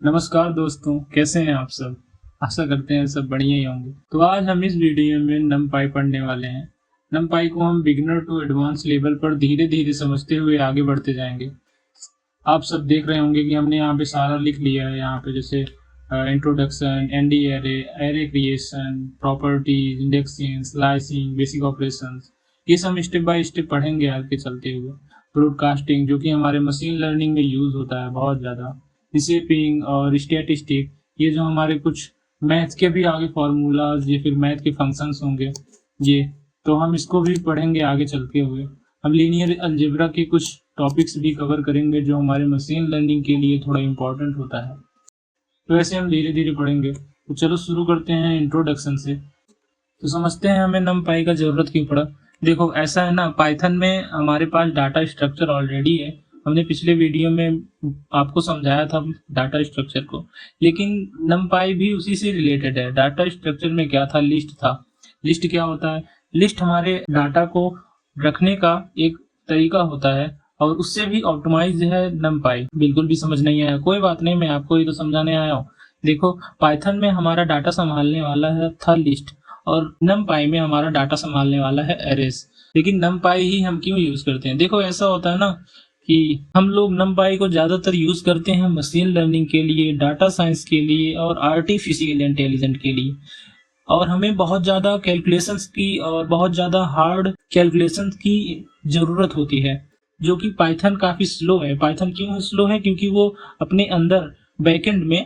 नमस्कार दोस्तों, कैसे हैं आप सब। आशा करते हैं सब बढ़िया ही होंगे। तो आज हम इस वीडियो में नमपाई पढ़ने वाले हैं। नमपाई को हम बिगिनर टू एडवांस लेवल पर धीरे धीरे समझते हुए आगे बढ़ते जाएंगे। आप सब देख रहे होंगे कि हमने यहाँ पे सारा लिख लिया है। यहाँ पे जैसे introduction, ND array, array creation, properties, indexing, slicing, basic operations, ये सब स्टेप बाय स्टेप पढ़ेंगे आगे चलते हुए। ब्रॉडकास्टिंग, जो कि हमारे मशीन लर्निंग में यूज होता है बहुत ज़्यादा। रिसेपिंग और स्टैटिस्टिक, ये जो हमारे कुछ मैथ के भी आगे फार्मूलाज या फिर मैथ के फंक्शंस होंगे, ये तो हम इसको भी पढ़ेंगे आगे चलते हुए। हम लीनियर अलजेब्रा के कुछ टॉपिक्स भी कवर करेंगे जो हमारे मशीन लर्निंग के लिए थोड़ा इम्पोर्टेंट होता है। तो ऐसे हम धीरे धीरे पढ़ेंगे। तो चलो शुरू करते हैं इंट्रोडक्शन से। तो समझते हैं हमें नमपाई का ज़रूरत क्यों पड़ा। देखो ऐसा है ना, पाइथन में हमारे पास डाटा स्ट्रक्चर ऑलरेडी है। हमने पिछले वीडियो में आपको समझाया था डाटा स्ट्रक्चर को, लेकिन नमपाई भी उसी से रिलेटेड है। डाटा स्ट्रक्चर में क्या था? लिस्ट था। लिस्ट क्या होता है? लिस्ट हमारे डाटा को रखने का एक तरीका होता है, और उससे भी ऑप्टिमाइज है नमपाई। बिल्कुल भी समझ नहीं आया, कोई बात नहीं, मैं आपको ये तो समझाने आया हूँ। देखो, पाइथन में हमारा डाटा संभालने वाला है था लिस्ट, और नमपाई में हमारा डाटा संभालने वाला है एरेस। लेकिन नमपाई ही हम क्यों यूज करते हैं? देखो ऐसा होता है ना कि हम लोग नमपाई को ज्यादातर यूज करते हैं मशीन लर्निंग के लिए, डाटा साइंस के लिए और आर्टिफिशियल इंटेलिजेंस के लिए। और हमें बहुत ज़्यादा कैलकुलेशंस की और बहुत ज़्यादा हार्ड कैलकुलेशंस की ज़रूरत होती है, जो कि पाइथन काफ़ी स्लो है। पाइथन क्यों स्लो है? क्योंकि वो अपने अंदर बैकएंड में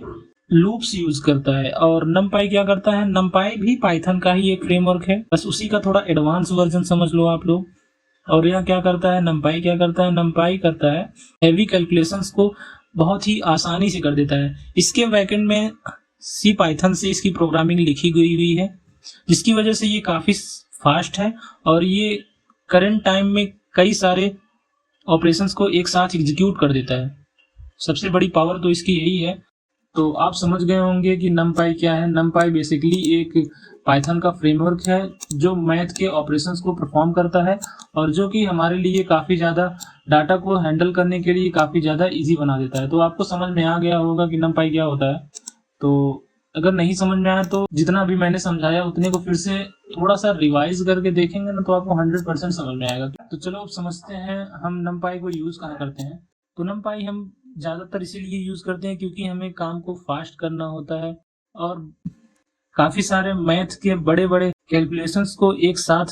लूप्स यूज करता है। और नमपाई क्या करता है? नमपाई भी पाइथन का ही एक फ्रेमवर्क है, बस उसी का थोड़ा एडवांस वर्जन समझ लो आप लोग। और यह क्या करता है? नमपाई क्या करता है? नमपाई करता है हैवी कैलकुलेशंस को बहुत ही आसानी से कर देता है। इसके बैकएंड में सी पाइथन से इसकी प्रोग्रामिंग लिखी गई हुई है, जिसकी वजह से ये काफ़ी फास्ट है, और ये करंट टाइम में कई सारे ऑपरेशंस को एक साथ एग्जीक्यूट कर देता है। सबसे बड़ी पावर तो इसकी यही है। तो आप समझ गए होंगे कि नमपाई क्या है। नमपाई बेसिकली एक पाइथन का फ्रेमवर्क है जो मैथ के ऑपरेशंस को परफॉर्म करता है, और जो कि हमारे लिए काफ़ी ज़्यादा डाटा को हैंडल करने के लिए काफ़ी ज़्यादा इजी बना देता है। तो आपको समझ में आ गया होगा कि नमपाई क्या होता है। तो अगर नहीं समझ में आया तो जितना भी मैंने समझाया उतने को फिर से थोड़ा सा रिवाइज करके देखेंगे ना, तो आपको 100% समझ में आएगा। तो चलो अब समझते हैं हम नमपाई को यूज़ कहाँ करते हैं। तो नमपाई हम ज़्यादातर इसीलिए यूज़ करते हैं क्योंकि हमें काम को फास्ट करना होता है, और काफ़ी सारे मैथ के बड़े बड़े कैलकुलेशंस को एक साथ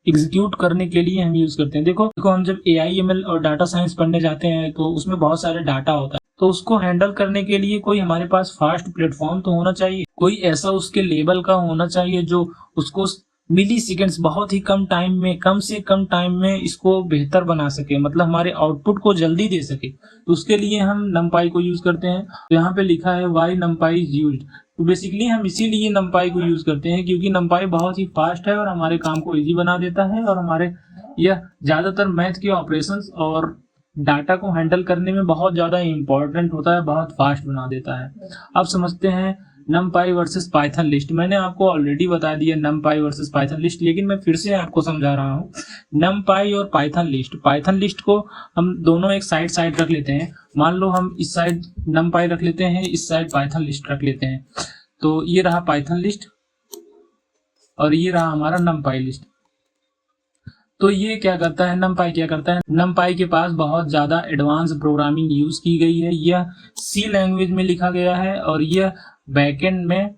एग्जीक्यूट करने के लिए हम यूज़ करते हैं। देखो हम जब AI ML और डाटा साइंस पढ़ने जाते हैं तो उसमें बहुत सारे डाटा होता है, तो उसको हैंडल करने के लिए कोई हमारे पास फास्ट प्लेटफॉर्म तो होना चाहिए, कोई ऐसा उसके लेवल का होना चाहिए जो उसको मिली सेकेंड्स, बहुत ही कम टाइम में, कम से कम टाइम में इसको बेहतर बना सके, मतलब हमारे आउटपुट को जल्दी दे सके। तो उसके लिए हम नमपाई को यूज करते हैं। तो यहाँ पे लिखा है वाई नमपाई इज यूज्ड। तो बेसिकली हम इसीलिए नमपाई को यूज करते हैं क्योंकि नमपाई बहुत ही फास्ट है और हमारे काम को इजी बना देता है, और हमारे यह ज्यादातर मैथ के ऑपरेशंस और डाटा को हैंडल करने में बहुत ज़्यादा इम्पोर्टेंट होता है, बहुत फास्ट बना देता है। अब समझते हैं नमपाई वर्सेस पाइथन लिस्ट। मैंने आपको ऑलरेडी बता दिया नमपाई वर्सेस पाइथन लिस्ट, लेकिन मैं फिर से आपको समझा रहा हूँ। नमपाई और पाइथन लिस्ट, पाइथन लिस्ट को हम दोनों एक साइड साइड रख लेते हैं। मान लो हम इस साइड नमपाई रख लेते हैं, इस साइड पाइथन लिस्ट रख लेते हैं। तो ये रहा पाइथन लिस्ट और ये रहा हमारा नमपाई लिस्ट। तो ये क्या करता है? नमपाई क्या करता है? नमपाई के पास बहुत ज़्यादा एडवांस प्रोग्रामिंग यूज़ की गई है। यह सी लैंग्वेज में लिखा गया है, और यह बैकएंड में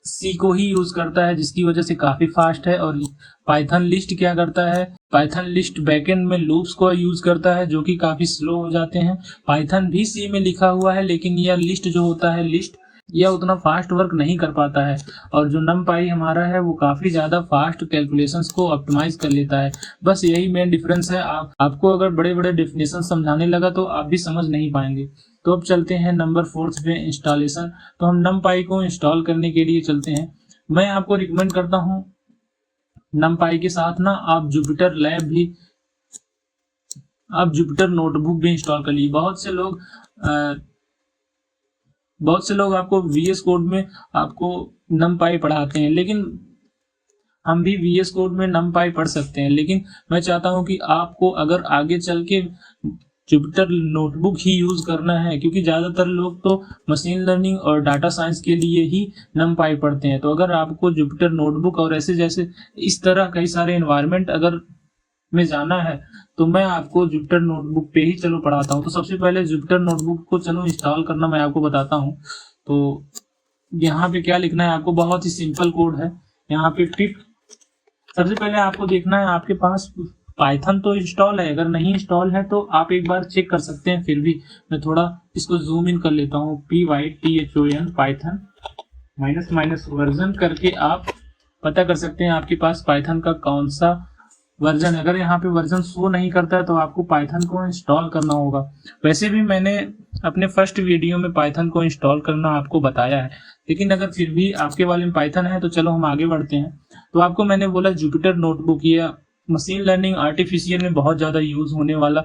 सी को ही यूज़ करता है, जिसकी वजह से काफ़ी फास्ट है। और पाइथन लिस्ट क्या करता है? पाइथन लिस्ट बैकएंड में लूप्स को यूज़ करता है, जो कि काफ़ी स्लो हो जाते हैं। पाइथन भी सी में लिखा हुआ है, लेकिन यह लिस्ट जो होता है, लिस्ट यह उतना फास्ट वर्क नहीं कर पाता है। और जो नमपाई हमारा है वो काफ़ी ज़्यादा फास्ट कैलकुलेशंस को ऑप्टिमाइज कर लेता है। बस यही मेन डिफरेंस है। आपको अगर बड़े बड़े डेफिनेशन समझाने लगा तो आप भी समझ नहीं पाएंगे। तो अब चलते हैं नंबर 4 पे, इंस्टॉलेशन। तो हम नमपाई को इंस्टॉल करने के लिए चलते हैं। मैं आपको रिकमेंड करता हूँ नमपाई के साथ ना आप जुपिटर नोटबुक भी इंस्टॉल कर लीजिए। बहुत से लोग आपको VS कोड में आपको नमपाई पढ़ाते हैं, लेकिन हम भी VS कोड में नमपाई पढ़ सकते हैं। लेकिन मैं चाहता हूं कि आपको अगर आगे चल के जुपिटर नोटबुक ही यूज करना है, क्योंकि ज़्यादातर लोग तो मशीन लर्निंग और डाटा साइंस के लिए ही NumPy पढ़ते हैं। तो अगर आपको जुपिटर नोटबुक और ऐसे जैसे इस तरह कई सारे इन्वायरमेंट अगर में जाना है तो मैं आपको जुपिटर नोटबुक पे ही चलो पढ़ाता हूँ। तो सबसे पहले जुपिटर नोटबुक को चलो इंस्टॉल करना मैं आपको बताता हूँ। तो यहाँ पे क्या लिखना है आपको, बहुत ही सिंपल कोड है। यहाँ पे पिप, सबसे पहले आपको देखना है आपके पास पाइथन तो इंस्टॉल है, अगर नहीं इंस्टॉल है तो आप एक बार चेक कर सकते हैं। फिर भी मैं थोड़ा इसको जूम इन कर लेता हूँ, PYTHON पाइथन माइनस वर्जन करके आप पता कर सकते हैं आपके पास पाइथन का कौन सा वर्जन। अगर यहाँ पे वर्जन शो नहीं करता है तो आपको पाइथन को इंस्टॉल करना होगा। वैसे भी मैंने अपने फर्स्ट वीडियो में पाइथन को इंस्टॉल करना आपको बताया है, लेकिन अगर फिर भी आपके वाले में पाइथन है तो चलो हम आगे बढ़ते हैं। तो आपको मैंने बोला जुपिटर नोटबुक, ये मशीन लर्निंग आर्टिफिशियल में बहुत ज़्यादा यूज होने वाला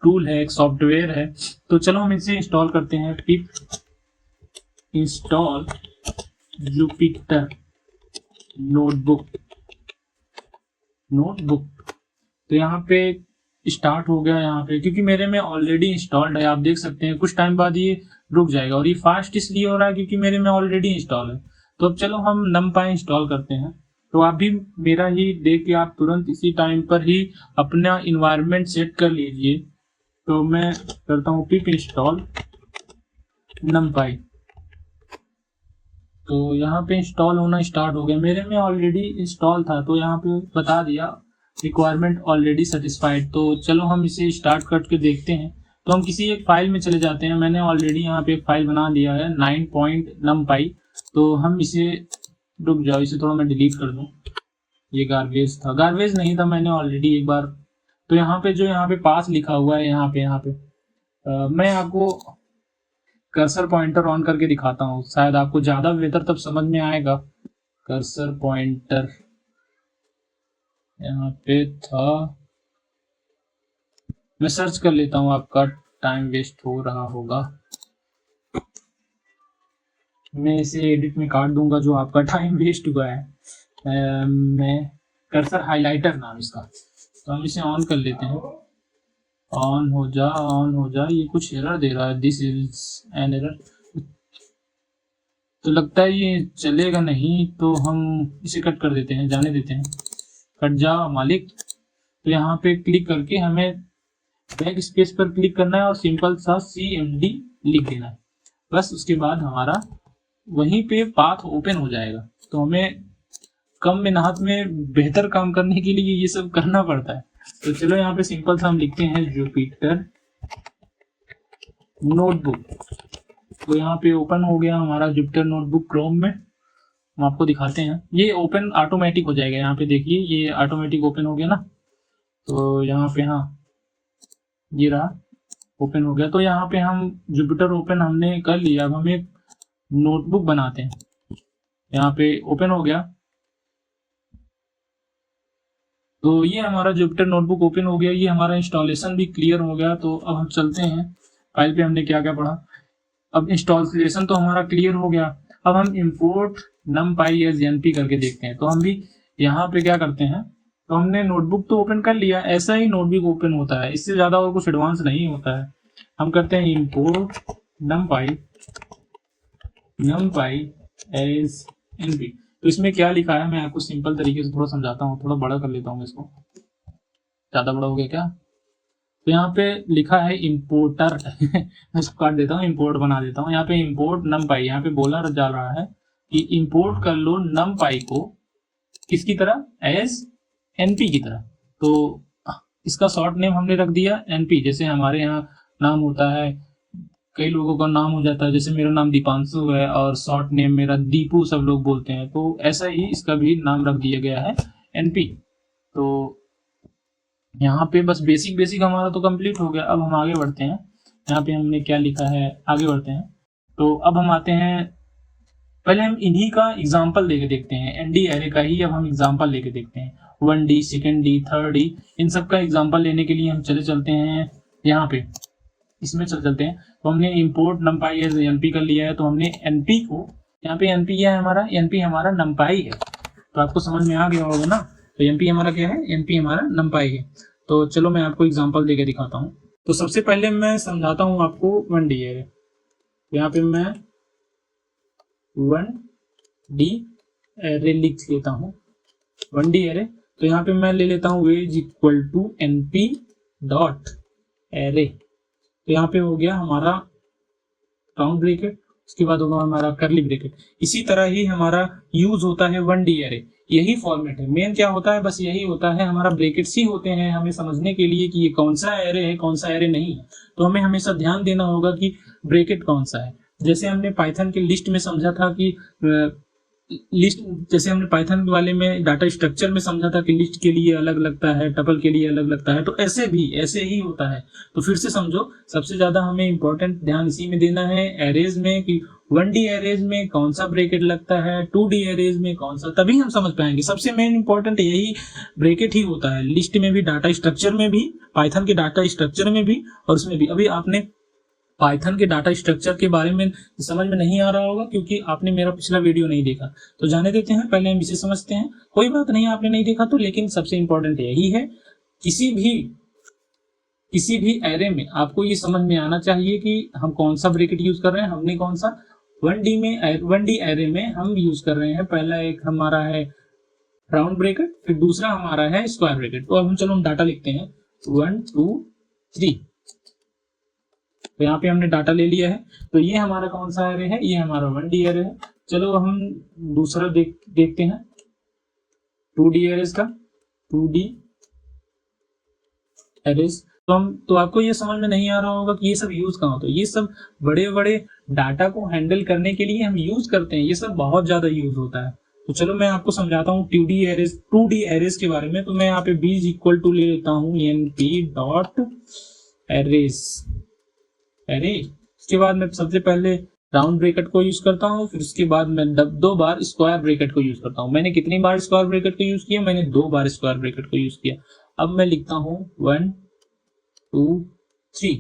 टूल है, एक सॉफ्टवेयर है। तो चलो हम इसे इंस्टॉल करते हैं। पिप इंस्टॉल जुपिटर नोटबुक। तो यहाँ पे स्टार्ट हो गया यहाँ पे, क्योंकि मेरे में ऑलरेडी इंस्टॉल्ड है। आप देख सकते हैं कुछ टाइम बाद ये रुक जाएगा, और ये फास्ट इसलिए हो रहा है क्योंकि मेरे में ऑलरेडी इंस्टॉल है। तो अब चलो हम NumPy इंस्टॉल करते हैं। तो आप भी मेरा ही देख के आप तुरंत इसी टाइम पर ही अपना इन्वायरमेंट सेट कर लीजिए। तो मैं करता हूँ पिप इंस्टॉल NumPy। तो यहाँ पे इंस्टॉल होना स्टार्ट हो गया, मेरे में ऑलरेडी इंस्टॉल था तो यहाँ पे बता दिया रिक्वायरमेंट ऑलरेडी सेटिस्फाइड। तो चलो हम इसे स्टार्ट करके देखते हैं। तो हम किसी एक फाइल में चले जाते हैं। मैंने ऑलरेडी यहाँ पे एक फाइल बना दिया है 9.numpy। तो हम इसे, रुक जाओ इसे थोड़ा मैं डिलीट कर दूँ, ये गार्बेज था, गार्बेज नहीं था, मैंने ऑलरेडी एक बार। तो यहाँ पे जो यहाँ पे पास लिखा हुआ है यहाँ पे मैं आपको कर्सर पॉइंटर ऑन करके दिखाता हूँ, शायद आपको ज्यादा बेहतर तब समझ में आएगा। कर्सर पॉइंटर यहाँ पे था, मैं सर्च कर लेता हूँ, आपका टाइम वेस्ट हो रहा होगा। मैं इसे एडिट में काट दूंगा जो आपका टाइम वेस्ट हुआ है। मैं कर्सर हाइलाइटर नाम इसका, तो हम इसे ऑन कर लेते हैं। ऑन हो जा, ये कुछ एरर दे रहा है, दिस इज एन एरर। तो लगता है ये चलेगा नहीं, तो हम इसे कट कर देते हैं, जाने देते हैं, कट जा मालिक। तो यहाँ पे क्लिक करके हमें बैक स्पेस पर क्लिक करना है और सिंपल सा CMD लिख देना है, बस। उसके बाद हमारा वहीं पे पाथ ओपन हो जाएगा। तो हमें कम मेहनत में बेहतर काम करने के लिए ये सब करना पड़ता है। तो चलो यहाँ पे सिंपल सा हम लिखते हैं जुपिटर नोटबुक। तो यहाँ पे ओपन हो गया हमारा जुपिटर नोटबुक क्रोम में। हम आपको दिखाते हैं, ये ओपन ऑटोमेटिक हो जाएगा। यहाँ पे देखिए ये ऑटोमेटिक ओपन हो गया ना। तो यहाँ पे हाँ ये रहा, ओपन हो गया। तो यहाँ पे हम जुपिटर ओपन हमने कर लिया। अब हम एक नोटबुक बनाते हैं। यहाँ पे ओपन हो गया, तो ये हमारा जुपिटर नोटबुक ओपन हो गया। ये हमारा इंस्टॉलेशन भी क्लियर हो गया। तो अब हम चलते हैं फाइल पे, हमने क्या क्या पढ़ा। अब इंस्टॉलेशन तो हमारा क्लियर हो गया। अब हम इंपोर्ट numpy as np करके देखते हैं। तो हम भी यहाँ पे क्या करते हैं, तो हमने नोटबुक तो ओपन कर लिया, ऐसा ही नोटबुक ओपन होता है, इससे ज़्यादा और कुछ एडवांस नहीं होता है। हम करते हैं इंपोर्ट numpy as np। तो इसमें क्या लिखा है मैं आपको सिंपल तरीके से थोड़ा समझाता हूँ, थोड़ा बड़ा कर लेता हूँ इसको, ज़्यादा बड़ा हो गया क्या। तो यहाँ पे लिखा है इंपोर्टर मैं इसको काट देता हूँ, इंपोर्ट बना देता हूँ। यहाँ पे इंपोर्ट numpy, यहाँ पे बोला जा रहा है कि इंपोर्ट कर लो numpy को किसकी तरह, एज np की तरह। तो इसका शॉर्ट नेम हमने रख दिया np। जैसे हमारे यहाँ नाम होता है, कई लोगों का नाम हो जाता है, जैसे मेरा नाम दीपांशु है और शॉर्ट नेम मेरा दीपू सब लोग बोलते हैं, तो ऐसा ही इसका भी नाम रख दिया गया है np। तो यहाँ पे बस बेसिक हमारा तो कंप्लीट हो गया। अब हम आगे बढ़ते हैं। यहाँ पे हमने क्या लिखा है, आगे बढ़ते हैं। तो अब हम आते हैं, पहले हम इन्हीं का एग्जाम्पल लेके देखते हैं, ND एरे का ही अब हम एग्जाम्पल लेके देखते हैं। 1D, 2D, 3D, इन सब का एग्जाम्पल लेने के लिए हम चलते हैं यहाँ पे, इसमें चलते हैं। तो हमने इंपोर्ट numpy as np कर लिया है। तो हमने np को, यहाँ पे np क्या है हमारा, np हमारा numpy है। तो आपको समझ में आ गया होगा ना। तो np हमारा क्या है, np हमारा numpy है। तो चलो मैं आपको एग्जांपल देके दिखाता हूँ। तो सबसे पहले मैं समझाता हूँ आपको 1D एरे। यहाँ पे मैं 1D एरे लिख लेता हूँ, 1D एरे। तो यहाँ पे मैं ले लेता हूँ veg equal to np dot array. तो यहाँ पे हो गया हमारा राउंड ब्रेकेट, उसके बाद होगा हमारा करली ब्रेकेट। इसी तरह ही हमारा यूज होता है 1D एरे, यही फॉर्मेट है। मेन क्या होता है, बस यही होता है, हमारा ब्रेकेट्स ही होते हैं हमें समझने के लिए कि ये कौन सा एरे है कौन सा एरे नहीं है। तो हमें हमेशा ध्यान देना होगा कि ब्रेकेट कौन सा है। जैसे हमने पाइथन के लिस्ट में समझा था कि लिस्ट, जैसे हमने पाइथन वाले में डाटा स्ट्रक्चर में समझा था कि लिस्ट के लिए अलग लगता है, टपल के लिए अलग लगता है, तो ऐसे भी ऐसे ही होता है। तो फिर से समझो, सबसे ज्यादा हमें इंपॉर्टेंट ध्यान इसी में देना है एरेज में कि 1D एरेज में कौन सा ब्रेकेट लगता है, 2D एरेज में कौन सा, तभी हम समझ पाएंगे। सबसे मेन इंपॉर्टेंट यही ब्रेकेट ही होता है, लिस्ट में भी, डाटा स्ट्रक्चर में भी, पाइथन के डाटा स्ट्रक्चर में भी और उसमें भी। अभी आपने पाइथन के डाटा स्ट्रक्चर के बारे में समझ में नहीं आ रहा होगा क्योंकि आपने मेरा पिछला वीडियो नहीं देखा, तो जाने देते हैं, पहले हम इसे समझते हैं। कोई बात नहीं, आपने नहीं देखा तो, लेकिन सबसे इंपॉर्टेंट यही है, किसी भी एरे में आपको ये समझ में आना चाहिए कि हम कौन सा ब्रैकेट यूज कर रहे हैं। हमने कौन सा 1D एरे में हम यूज कर रहे हैं, पहला एक हमारा है राउंड ब्रैकेट, फिर दूसरा हमारा है स्क्वायर ब्रैकेट। तो अब हम चलो हम डाटा लिखते हैं 1 2 3। तो यहाँ पे हमने डाटा ले लिया है। तो ये हमारा कौन सा एरे है, ये हमारा 1D एरे है। चलो हम दूसरा देखते हैं 2D एरेज का, 2D एरेज। तो आपको ये समझ में नहीं आ रहा होगा कि ये सब यूज कहाँ होता है। ये सब बड़े बड़े डाटा को हैंडल करने के लिए हम यूज करते हैं, ये सब बहुत ज्यादा यूज होता है। तो चलो मैं आपको समझाता हूँ 2D एरेज के बारे में। तो मैं यहाँ पे बीज इक्वल टू ले लेता हूँ np डॉट एरेज एरे। उसके बाद मैं सबसे पहले राउंड ब्रैकेट को यूज करता हूँ, फिर उसके बाद मैं 2 बार स्क्वायर ब्रैकेट को यूज करता हूँ। मैंने कितनी बार स्क्वायर ब्रैकेट को यूज किया, मैंने 2 बार स्क्वायर ब्रैकेट को यूज किया। अब मैं लिखता हूँ 1 2 3।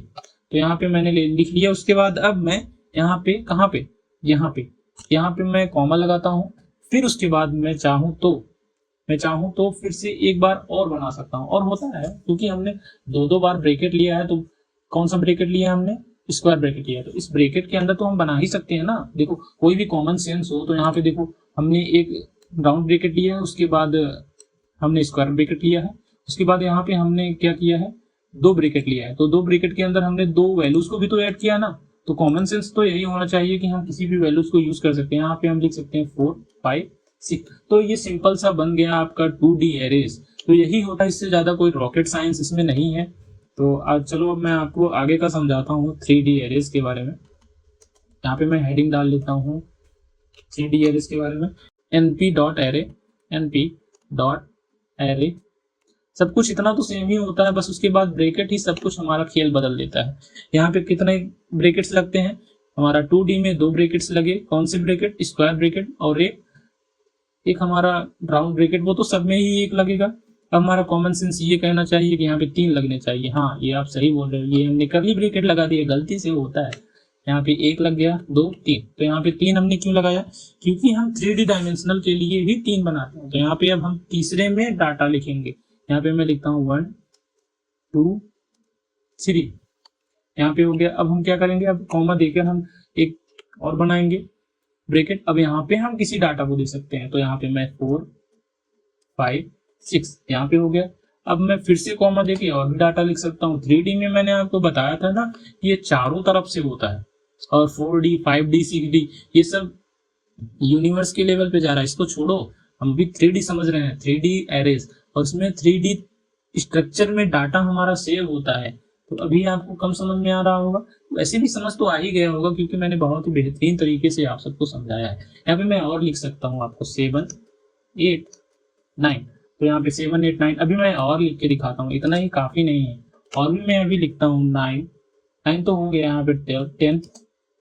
तो यहाँ पे मैंने लिख लिया। उसके बाद अब मैं यहाँ पे कहाँ पे, यहाँ पे मैं कॉमा लगाता हूँ। फिर उसके बाद मैं चाहूँ तो फिर से एक बार और बना सकता हूँ। और होता है क्योंकि हमने 2 बार ब्रैकेट लिया है, तो कौन सा ब्रैकेट लिया हमने, स्क्वायर ब्रैकेट लिया है, तो इस ब्रैकेट के अंदर तो हम बना ही सकते हैं ना। देखो कोई भी कॉमन सेंस हो तो यहाँ पे देखो हमने एक राउंड ब्रैकेट लिया है, उसके बाद हमने स्क्वायर ब्रैकेट लिया है, उसके बाद यहाँ पे हमने क्या किया है, 2 ब्रैकेट लिया है। तो 2 ब्रैकेट के अंदर हमने 2 वैल्यूज को भी तो ऐड किया ना। तो कॉमन सेंस तो यही होना चाहिए कि हम किसी भी वैल्यूज को यूज कर सकते हैं। यहाँ पे हम लिख सकते हैं 4 5 6। तो ये सिंपल सा बन गया आपका 2D एरेज। तो यही होता है, इससे ज्यादा कोई रॉकेट साइंस इसमें नहीं है। तो आज चलो अब मैं आपको आगे का समझाता हूँ 3D एरेज के बारे में। यहाँ पे मैं हेडिंग डाल लेता हूँ 3D एरेज के बारे में, np डॉट एरे। सब कुछ इतना तो सेम ही होता है, बस उसके बाद ब्रैकेट ही सब कुछ हमारा खेल बदल देता है। यहाँ पे कितने ब्रैकेट्स लगते हैं, हमारा 2D में 2 ब्रैकेट्स लगे। कौन से ब्रैकेट, स्क्वायर ब्रैकेट और एक हमारा राउंड ब्रैकेट, वो तो सब में ही एक लगेगा। अब हमारा कॉमन सेंस ये कहना चाहिए कि यहाँ पे 3 लगने चाहिए। हाँ, ये आप सही बोल रहे हो, ये हमने करली ब्रैकेट लगा दिया, गलती से होता है। यहाँ पे 1 लग गया, 2 3। तो यहाँ पे 3 हमने क्यों लगाया, क्योंकि हम 3D डायमेंशनल के लिए ही 3 बनाते हैं। तो यहाँ पे अब हम तीसरे में डाटा लिखेंगे। यहाँ पे मैं लिखता हूँ 1 2 3। यहाँ पे हो गया। अब हम क्या करेंगे, अब कॉमा देकर हम एक और बनाएंगे ब्रैकेट। अब यहाँ पे हम किसी डाटा को दे सकते हैं। तो यहाँ पे मैं 4 5 6 यहाँ पे हो गया। अब मैं फिर से कॉमा देके और भी डाटा लिख सकता हूँ। 3D में मैंने आपको बताया था ना, ये चारों तरफ से होता है। और 4D 5D 6D ये सब यूनिवर्स के लेवल पे जा रहा है, इसको छोड़ो, हम भी 3D समझ रहे हैं, 3D एरेज। और उसमें 3D स्ट्रक्चर में डाटा हमारा सेव होता है। तो अभी आपको कम समझ में आ रहा होगा, वैसे भी समझ तो आ ही गया होगा क्योंकि मैंने बहुत ही बेहतरीन तरीके से आप सबको समझाया है। यहाँ पे मैं और लिख सकता हूँ आपको 7 8 9। तो यहाँ पे 7 8 9 अभी मैं और लिख के दिखाता हूँ, इतना ही काफी नहीं है। और भी मैं अभी लिखता हूँ 9 तो हो गया। यहाँ पे 10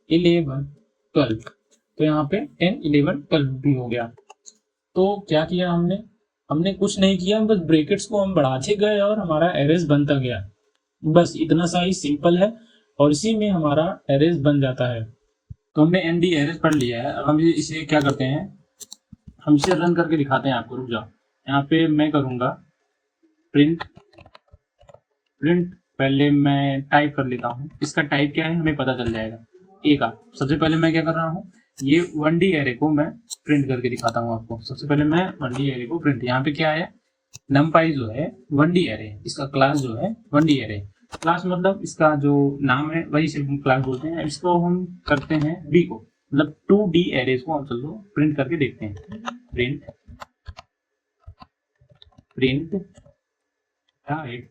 11 12। तो यहाँ पे 10 11 12 भी हो गया। तो क्या किया हमने कुछ नहीं किया, बस ब्रैकेट्स को हम बढ़ाते गए और हमारा एरेज बनता गया। बस इतना सा ही सिंपल है और इसी में हमारा एरेज बन जाता है। तो हमने ND एरेज पढ़ लिया है। अब हम इसे क्या करते हैं, हम इसे रन करके दिखाते हैं आपको। रुक जाओ, यहाँ पे मैं करूंगा प्रिंट पहले मैं टाइप कर लेता हूँ, इसका टाइप क्या है हमें पता चल जाएगा। ए का सबसे पहले मैं क्या कर रहा हूँ, ये 1D एरे को मैं प्रिंट करके दिखाता हूँ आपको। सबसे पहले मैं 1D एरे को प्रिंट, यहाँ पे क्या है, numpy जो है 1D एरे, इसका क्लास जो है 1D एरे। क्लास मतलब इसका जो नाम है वही सिर्फ क्लास बोलते हैं। इसको हम करते हैं बी को, मतलब 2D एरेज को हम चलो प्रिंट करके देखते हैं। प्रिंट टाइप,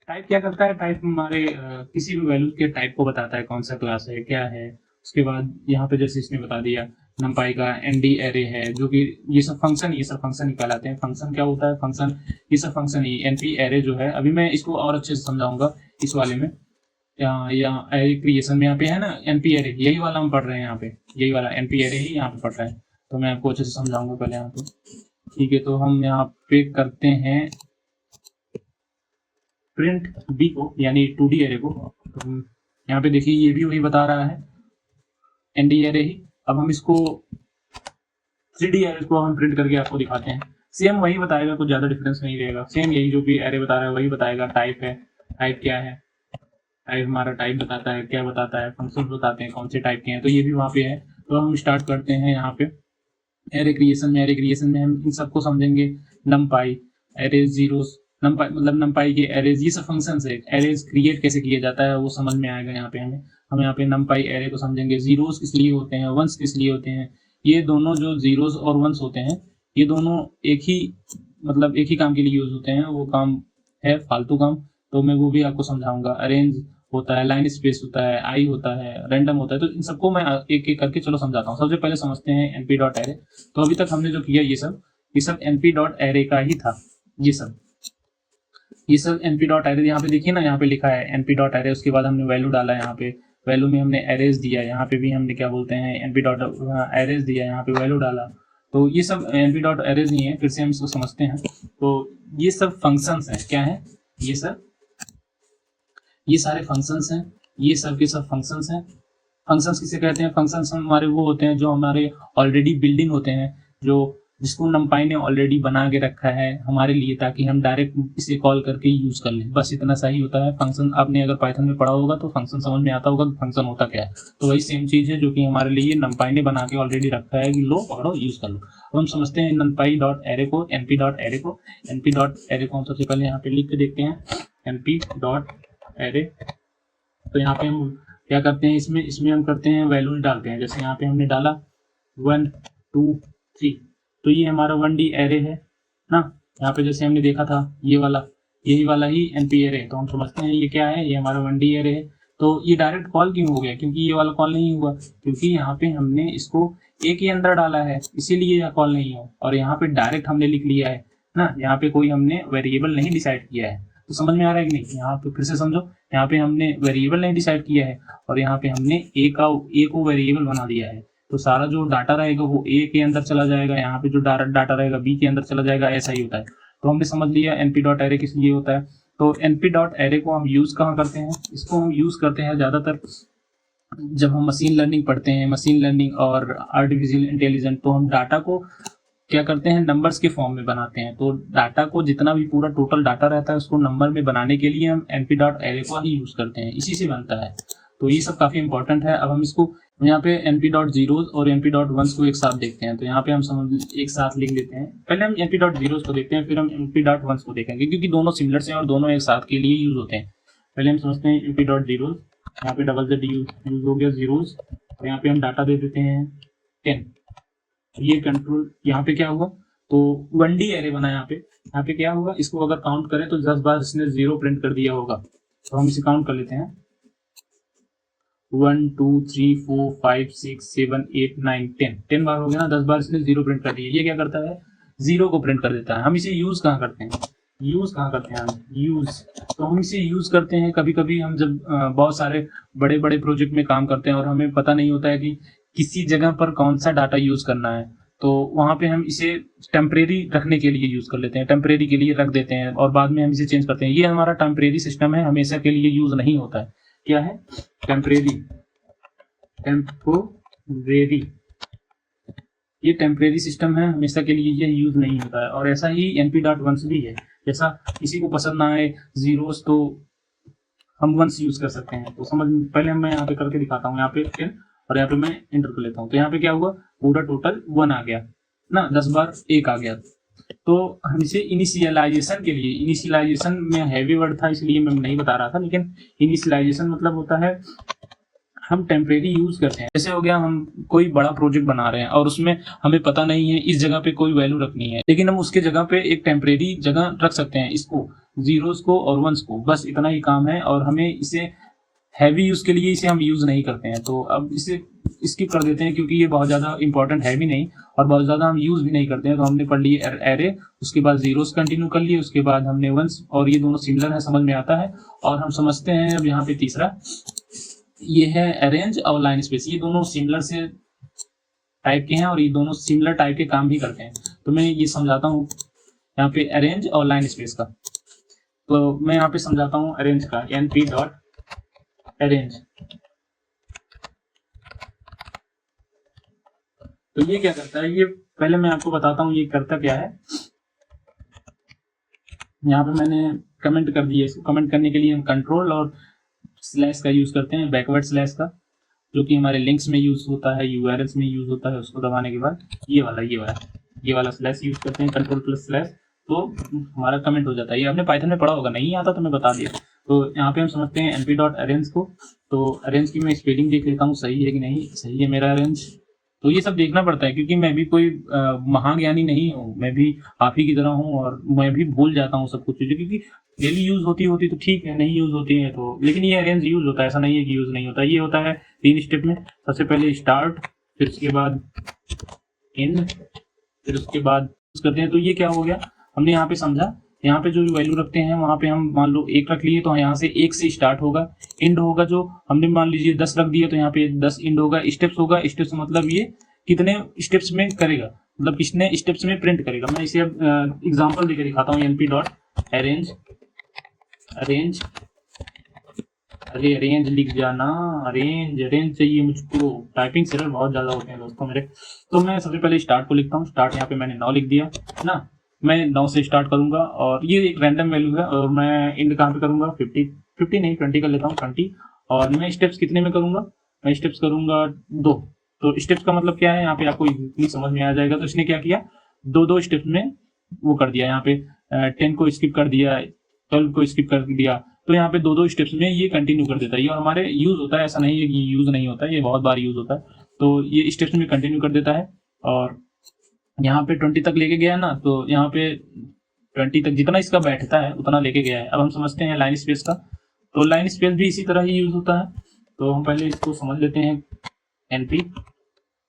टाइप क्या करता है, टाइप हमारे किसी भी वैल्यू के टाइप को बताता है, कौन सा क्लास है क्या है। उसके बाद यहाँ पे जैसे इसने बता दिया numpy का ND एरे है, जो कि ये सब फंक्शन ही कहलाते हैं। फंक्शन क्या होता है, फंक्शन ये सब फंक्शन ही। NP एरे जो है, अभी मैं इसको और अच्छे से समझाऊंगा इस वाले में, या एरे क्रिएशन में यहाँ पे है ना NP एरे, यही वाला हम पढ़ रहे हैं यहाँ पे, यही वाला NP एरे ही यहाँ पे पढ़ रहा है। तो मैं आपको अच्छे से समझाऊंगा पहले यहाँ पे, ठीक है। तो हम यहाँ पे करते हैं प्रिंट बी को, यानी 2D एरे को। तो यहाँ पे देखिए ये भी वही बता रहा है, ND एरे ही। अब हम इसको 3D एरे को हम प्रिंट करके आपको दिखाते हैं। सेम वही बताएगा, कुछ ज़्यादा डिफरेंस नहीं रहेगा, सेम यही जो भी एरे बता रहा है वही बताएगा। टाइप है, टाइप क्या है, टाइप हमारा टाइप बताता है, क्या बताता है, फंक्शन बताते हैं कौन से टाइप के हैं, तो ये भी वहाँ पे है। तो हम स्टार्ट करते हैं यहाँ पे एरे क्रिएशन में। एरे क्रिएशन में हम इन सबको समझेंगे, numpy एरे जीरोस, numpy मतलब numpy के एरेज, ये सब फंक्शंस है। एरेज क्रिएट कैसे किया जाता है वो समझ में आएगा यहाँ पे हमें। हम यहाँ पे numpy एरे को समझेंगे, जीरोस किस लिए होते हैं, वंस किस लिए होते हैं। ये दोनों जो जीरोस और वंस होते हैं, ये दोनों एक ही मतलब एक ही काम के लिए यूज होते हैं, वो काम है फालतू काम, तो मैं वो भी आपको समझाऊंगा। अरेंज होता है, लाइन स्पेस होता है, आई होता है, रैंडम होता है, तो इन सबको मैं एक एक करके चलो समझाता हूँ। सबसे पहले समझते हैं np डॉट एरे। तो अभी तक हमने जो किया ये सब np डॉट एरे का ही था। ये सब np डॉट एरे, यहाँ पे देखिए ना, यहाँ पे लिखा है np डॉट एरे। उसके बाद हमने वैल्यू डाला, यहाँ पे वैल्यू में हमने एरेज दिया, यहाँ पे भी हमने क्या बोलते हैं np डॉट एरेज दिया, यहाँ पे वैल्यू डाला। तो ये सब np डॉट एरेज नहीं है, फिर से हम इसको समझते हैं। तो ये सब फंक्शंस हैं, क्या है ये सारे फंक्शंस हैं, ये सब के सब फंक्शंस हैं। फंक्शंस किसे कहते हैं, फंक्शंस हमारे वो होते हैं जो हमारे ऑलरेडी बिल्डिंग होते हैं, जो जिसको numpy ने ऑलरेडी बना के रखा है हमारे लिए, ताकि हम डायरेक्ट इसे कॉल करके यूज कर लें। बस इतना सा ही होता है फंक्शन। आपने अगर पाइथन में पढ़ा होगा तो फंक्शन समझ में आता होगा कि फंक्शन होता क्या है। तो वही सेम चीज है जो कि हमारे लिए numpy ने बना के ऑलरेडी रखा है कि लो पढ़ो यूज कर लो। अब हम समझते हैं numpy डॉट एरे को, np डॉट एरे को। np डॉट एरे को हम सबसे पहले यहाँ पे लिख के देखते हैं, np डॉट एरे। तो यहाँ पे हम क्या करते हैं, इसमें हम करते हैं वैल्यूज डालते हैं। जैसे यहाँ पे हमने डाला 1 2 3, तो ये हमारा 1D एरे है ना। यहाँ पे जैसे हमने देखा था ये वाला, यही वाला ही NP एरे, तो हम समझते हैं ये क्या है, ये हमारा 1D एरे है। तो ये डायरेक्ट कॉल क्यों हो गया, क्योंकि ये वाला कॉल नहीं हुआ, क्योंकि यहाँ पे हमने इसको एक ही अंदर डाला है, इसीलिए यह कॉल नहीं हो। और यहाँ पे डायरेक्ट हमने लिख लिया है ना, यहाँ पे कोई हमने वेरिएबल नहीं डिसाइड किया है। तो समझ में आ रहा है कि नहीं, यहाँ पे फिर से समझो, यहाँ पे हमने वेरिएबल नहीं डिसाइड किया है और यहाँ पे हमने ए को वेरिएबल बना दिया है। तो सारा जो डाटा रहेगा वो ए के अंदर चला जाएगा, यहाँ पे जो डाटा रहेगा बी के अंदर चला जाएगा, ऐसा ही होता है। तो हमने समझ लिया np डॉट एरे किस लिए होता है। तो np डॉट एरे को हम यूज कहाँ करते हैं, इसको हम यूज करते हैं ज्यादातर जब हम मशीन लर्निंग पढ़ते हैं, मशीन लर्निंग और आर्टिफिशियल इंटेलिजेंस। तो हम डाटा को क्या करते हैं, नंबर्स के फॉर्म में बनाते हैं। तो डाटा को जितना भी पूरा टोटल डाटा रहता है उसको नंबर में बनाने के लिए हम np डॉट एरे को ही यूज करते हैं, इसी से बनता है। तो ये सब काफी इंपॉर्टेंट है। अब हम इसको यहाँ पे np डॉट जीरोज और np डॉट वंस को एक साथ देखते हैं। तो यहाँ पे हम समझ एक साथ लिख लेते हैं। पहले हम np डॉट जीरोज को देखते हैं, फिर हम np डॉट वंस को देखेंगे, क्योंकि दोनों सिमिलर हैं और दोनों एक साथ के लिए यूज होते हैं। पहले हम समझते हैं np डॉट जीरोज, यहाँ पे डबल जेड यूज हो गया जीरोज, और यहाँ पे हम डाटा दे देते हैं 10। ये कंट्रोल यहाँ पे क्या हुआ, तो 1D एरे बना। यहाँ पे क्या होगा, इसको अगर काउंट करें तो 10 बार इसने 0 प्रिंट कर दिया होगा। तो हम इसे काउंट कर लेते हैं, 1 2 3 4 5 6 7 8 9 10 बार हो गया ना, 10 बार इसने 0 प्रिंट कर दिया। ये क्या करता है, 0 को प्रिंट कर देता है। हम इसे यूज कहाँ करते हैं, तो हम इसे यूज करते हैं कभी कभी हम जब बहुत सारे बड़े बड़े प्रोजेक्ट में काम करते हैं और हमें पता नहीं होता है कि किसी जगह पर कौन सा डाटा यूज करना है। तो वहां पे हम इसे टेम्परेरी रखने के लिए यूज कर लेते हैं, टेम्परेरी के लिए रख देते हैं और बाद में हम इसे चेंज करते हैं। ये हमारा टेम्परेरी सिस्टम है, हमेशा के लिए यूज नहीं होता है। क्या है, टेम्परेरी, ये टेम्परेरी सिस्टम है, हमेशा के लिए ये यूज नहीं होता है। और ऐसा ही np डॉट वंस भी है। जैसा किसी को पसंद ना आए जीरोस तो हम वंस यूज कर सकते हैं। तो समझ, पहले मैं यहाँ पे करके दिखाता हूँ, यहाँ पे 10 और यहाँ पे मैं इंटर कर लेता हूँ। तो यहाँ पे क्या हुआ, पूरा टोटल 1 आ गया ना, 10 बार 1 आ गया। तो हम इसे इनिशियलाइजेशन के लिए, इनिशियलाइजेशन में हैवी वर्ड था इसलिए मैं नहीं बता रहा था, लेकिन इनिशियलाइजेशन मतलब होता है हम टेम्परेरी यूज करते हैं। जैसे हो गया, हम कोई बड़ा प्रोजेक्ट बना रहे हैं और उसमें हमें पता नहीं है इस जगह पे कोई वैल्यू रखनी है, लेकिन हम उसके जगह पे एक टेम्परेरी जगह रख सकते हैं, इसको जीरोस को और वंस को, बस इतना ही काम है। और हमें इसे हैवी यूज के लिए इसे हम यूज नहीं करते हैं। तो अब इसे स्किप कर देते हैं क्योंकि ये बहुत ज्यादा इंपॉर्टेंट है भी नहीं और बहुत ज्यादा हम यूज भी नहीं करते हैं। तो हमने पढ़ लिए एरे, उसके बाद जीरोस कंटिन्यू कर लिए, उसके बाद हमने वंस, और ये दोनों सिमिलर है, समझ में आता है। और हम समझते हैं अब यहाँ पे तीसरा ये है अरेंज और लाइन स्पेस। ये दोनों सिमिलर से टाइप के हैं और ये दोनों सिमिलर टाइप के काम भी करते हैं। तो मैं ये समझाता हूँ यहाँ पे अरेंज और लाइन स्पेस का। तो मैं यहाँ पे समझाता हूँ अरेंज का, np डॉट अरेंज। तो ये क्या करता है, ये पहले मैं आपको बताता हूँ ये करता क्या है। यहाँ पे मैंने कमेंट कर दिया, इसको कमेंट करने के लिए हम कंट्रोल और स्लैश का यूज करते हैं, बैकवर्ड स्लैश का, जो कि हमारे लिंक्स में यूज होता है, यूआरएल्स में यूज होता है। उसको दबाने के बाद ये वाला स्लैश यूज करते हैं, कंट्रोल प्लस स्लैश, तो हमारा कमेंट हो जाता है। ये आपने पाइथन में पढ़ा होगा, नहीं आता तो मैं बता दिया। तो यहाँ पे हम समझते हैं np डॉट अरेंज को। तो अरेंज की मैं स्पेलिंग देख लेता हूँ सही है कि नहीं। सही है मेरा अरेंज। तो ये सब देखना पड़ता है क्योंकि मैं भी कोई महाज्ञानी नहीं हूँ, मैं भी आप ही की तरह हूँ और मैं भी भूल जाता हूँ सब कुछ चीजें, क्योंकि डेली यूज होती तो ठीक है, नहीं यूज होती है तो, लेकिन ये अरेंज यूज होता है, ऐसा नहीं है कि यूज नहीं होता। ये होता है 3 स्टेप में। सबसे पहले स्टार्ट, फिर उसके बाद एंड, फिर उसके बाद करते हैं। तो ये क्या हो गया, हमने यहाँ पे समझा, यहाँ पे जो वैल्यू रखते हैं वहां पे हम मान लो 1 रख लिए तो यहाँ से 1 से स्टार्ट होगा, एंड होगा जो हमने मान लीजिए 10 रख दिया तो यहाँ पे 10 एंड होगा। स्टेप्स होगा, स्टेप्स मतलब ये कितने स्टेप्स में करेगा, मतलब कितने स्टेप्स में प्रिंट करेगा। मैं इसे अब एग्जांपल देकर दिखाता हूँ। np डॉट अरेंज, अरेंज, अरे अरेंज लिख जाना, अरेंज अरेंज चाहिए मुझको, टाइपिंग एरर बहुत ज्यादा होते हैं दोस्तों मेरे। तो मैं सबसे पहले स्टार्ट को लिखता हूँ, स्टार्ट यहाँ पे मैंने 9 लिख दिया ना, मैं 9 से स्टार्ट करूंगा और ये एक रैंडम वैल्यू है। और मैं एंड कहाँ पे करूंगा, 50 नहीं 20 कर लेता हूँ, 20। और मैं स्टेप्स कितने में करूंगा, मैं स्टेप्स करूंगा 2। तो स्टेप्स का मतलब क्या है, यहाँ पे आपको इतनी समझ में आ जाएगा। तो इसने क्या किया, 2 स्टेप्स में वो कर दिया, यहाँ पे 10 को स्किप कर दिया, 12 को स्किप कर दिया। तो यहाँ पे 2 स्टेप्स में ये कंटिन्यू कर देता है। ये हमारे यूज होता है, ऐसा नहीं है कि यूज नहीं होता है, ये बहुत बार यूज होता है। तो ये स्टेप्स में कंटिन्यू कर देता है और यहाँ पे 20 तक लेके गया है ना, तो यहाँ पे 20 तक जितना इसका बैठता है उतना लेके गया है। अब हम समझते हैं लाइन स्पेस का। तो लाइन स्पेस भी इसी तरह ही यूज होता है। तो हम पहले इसको समझ लेते हैं np।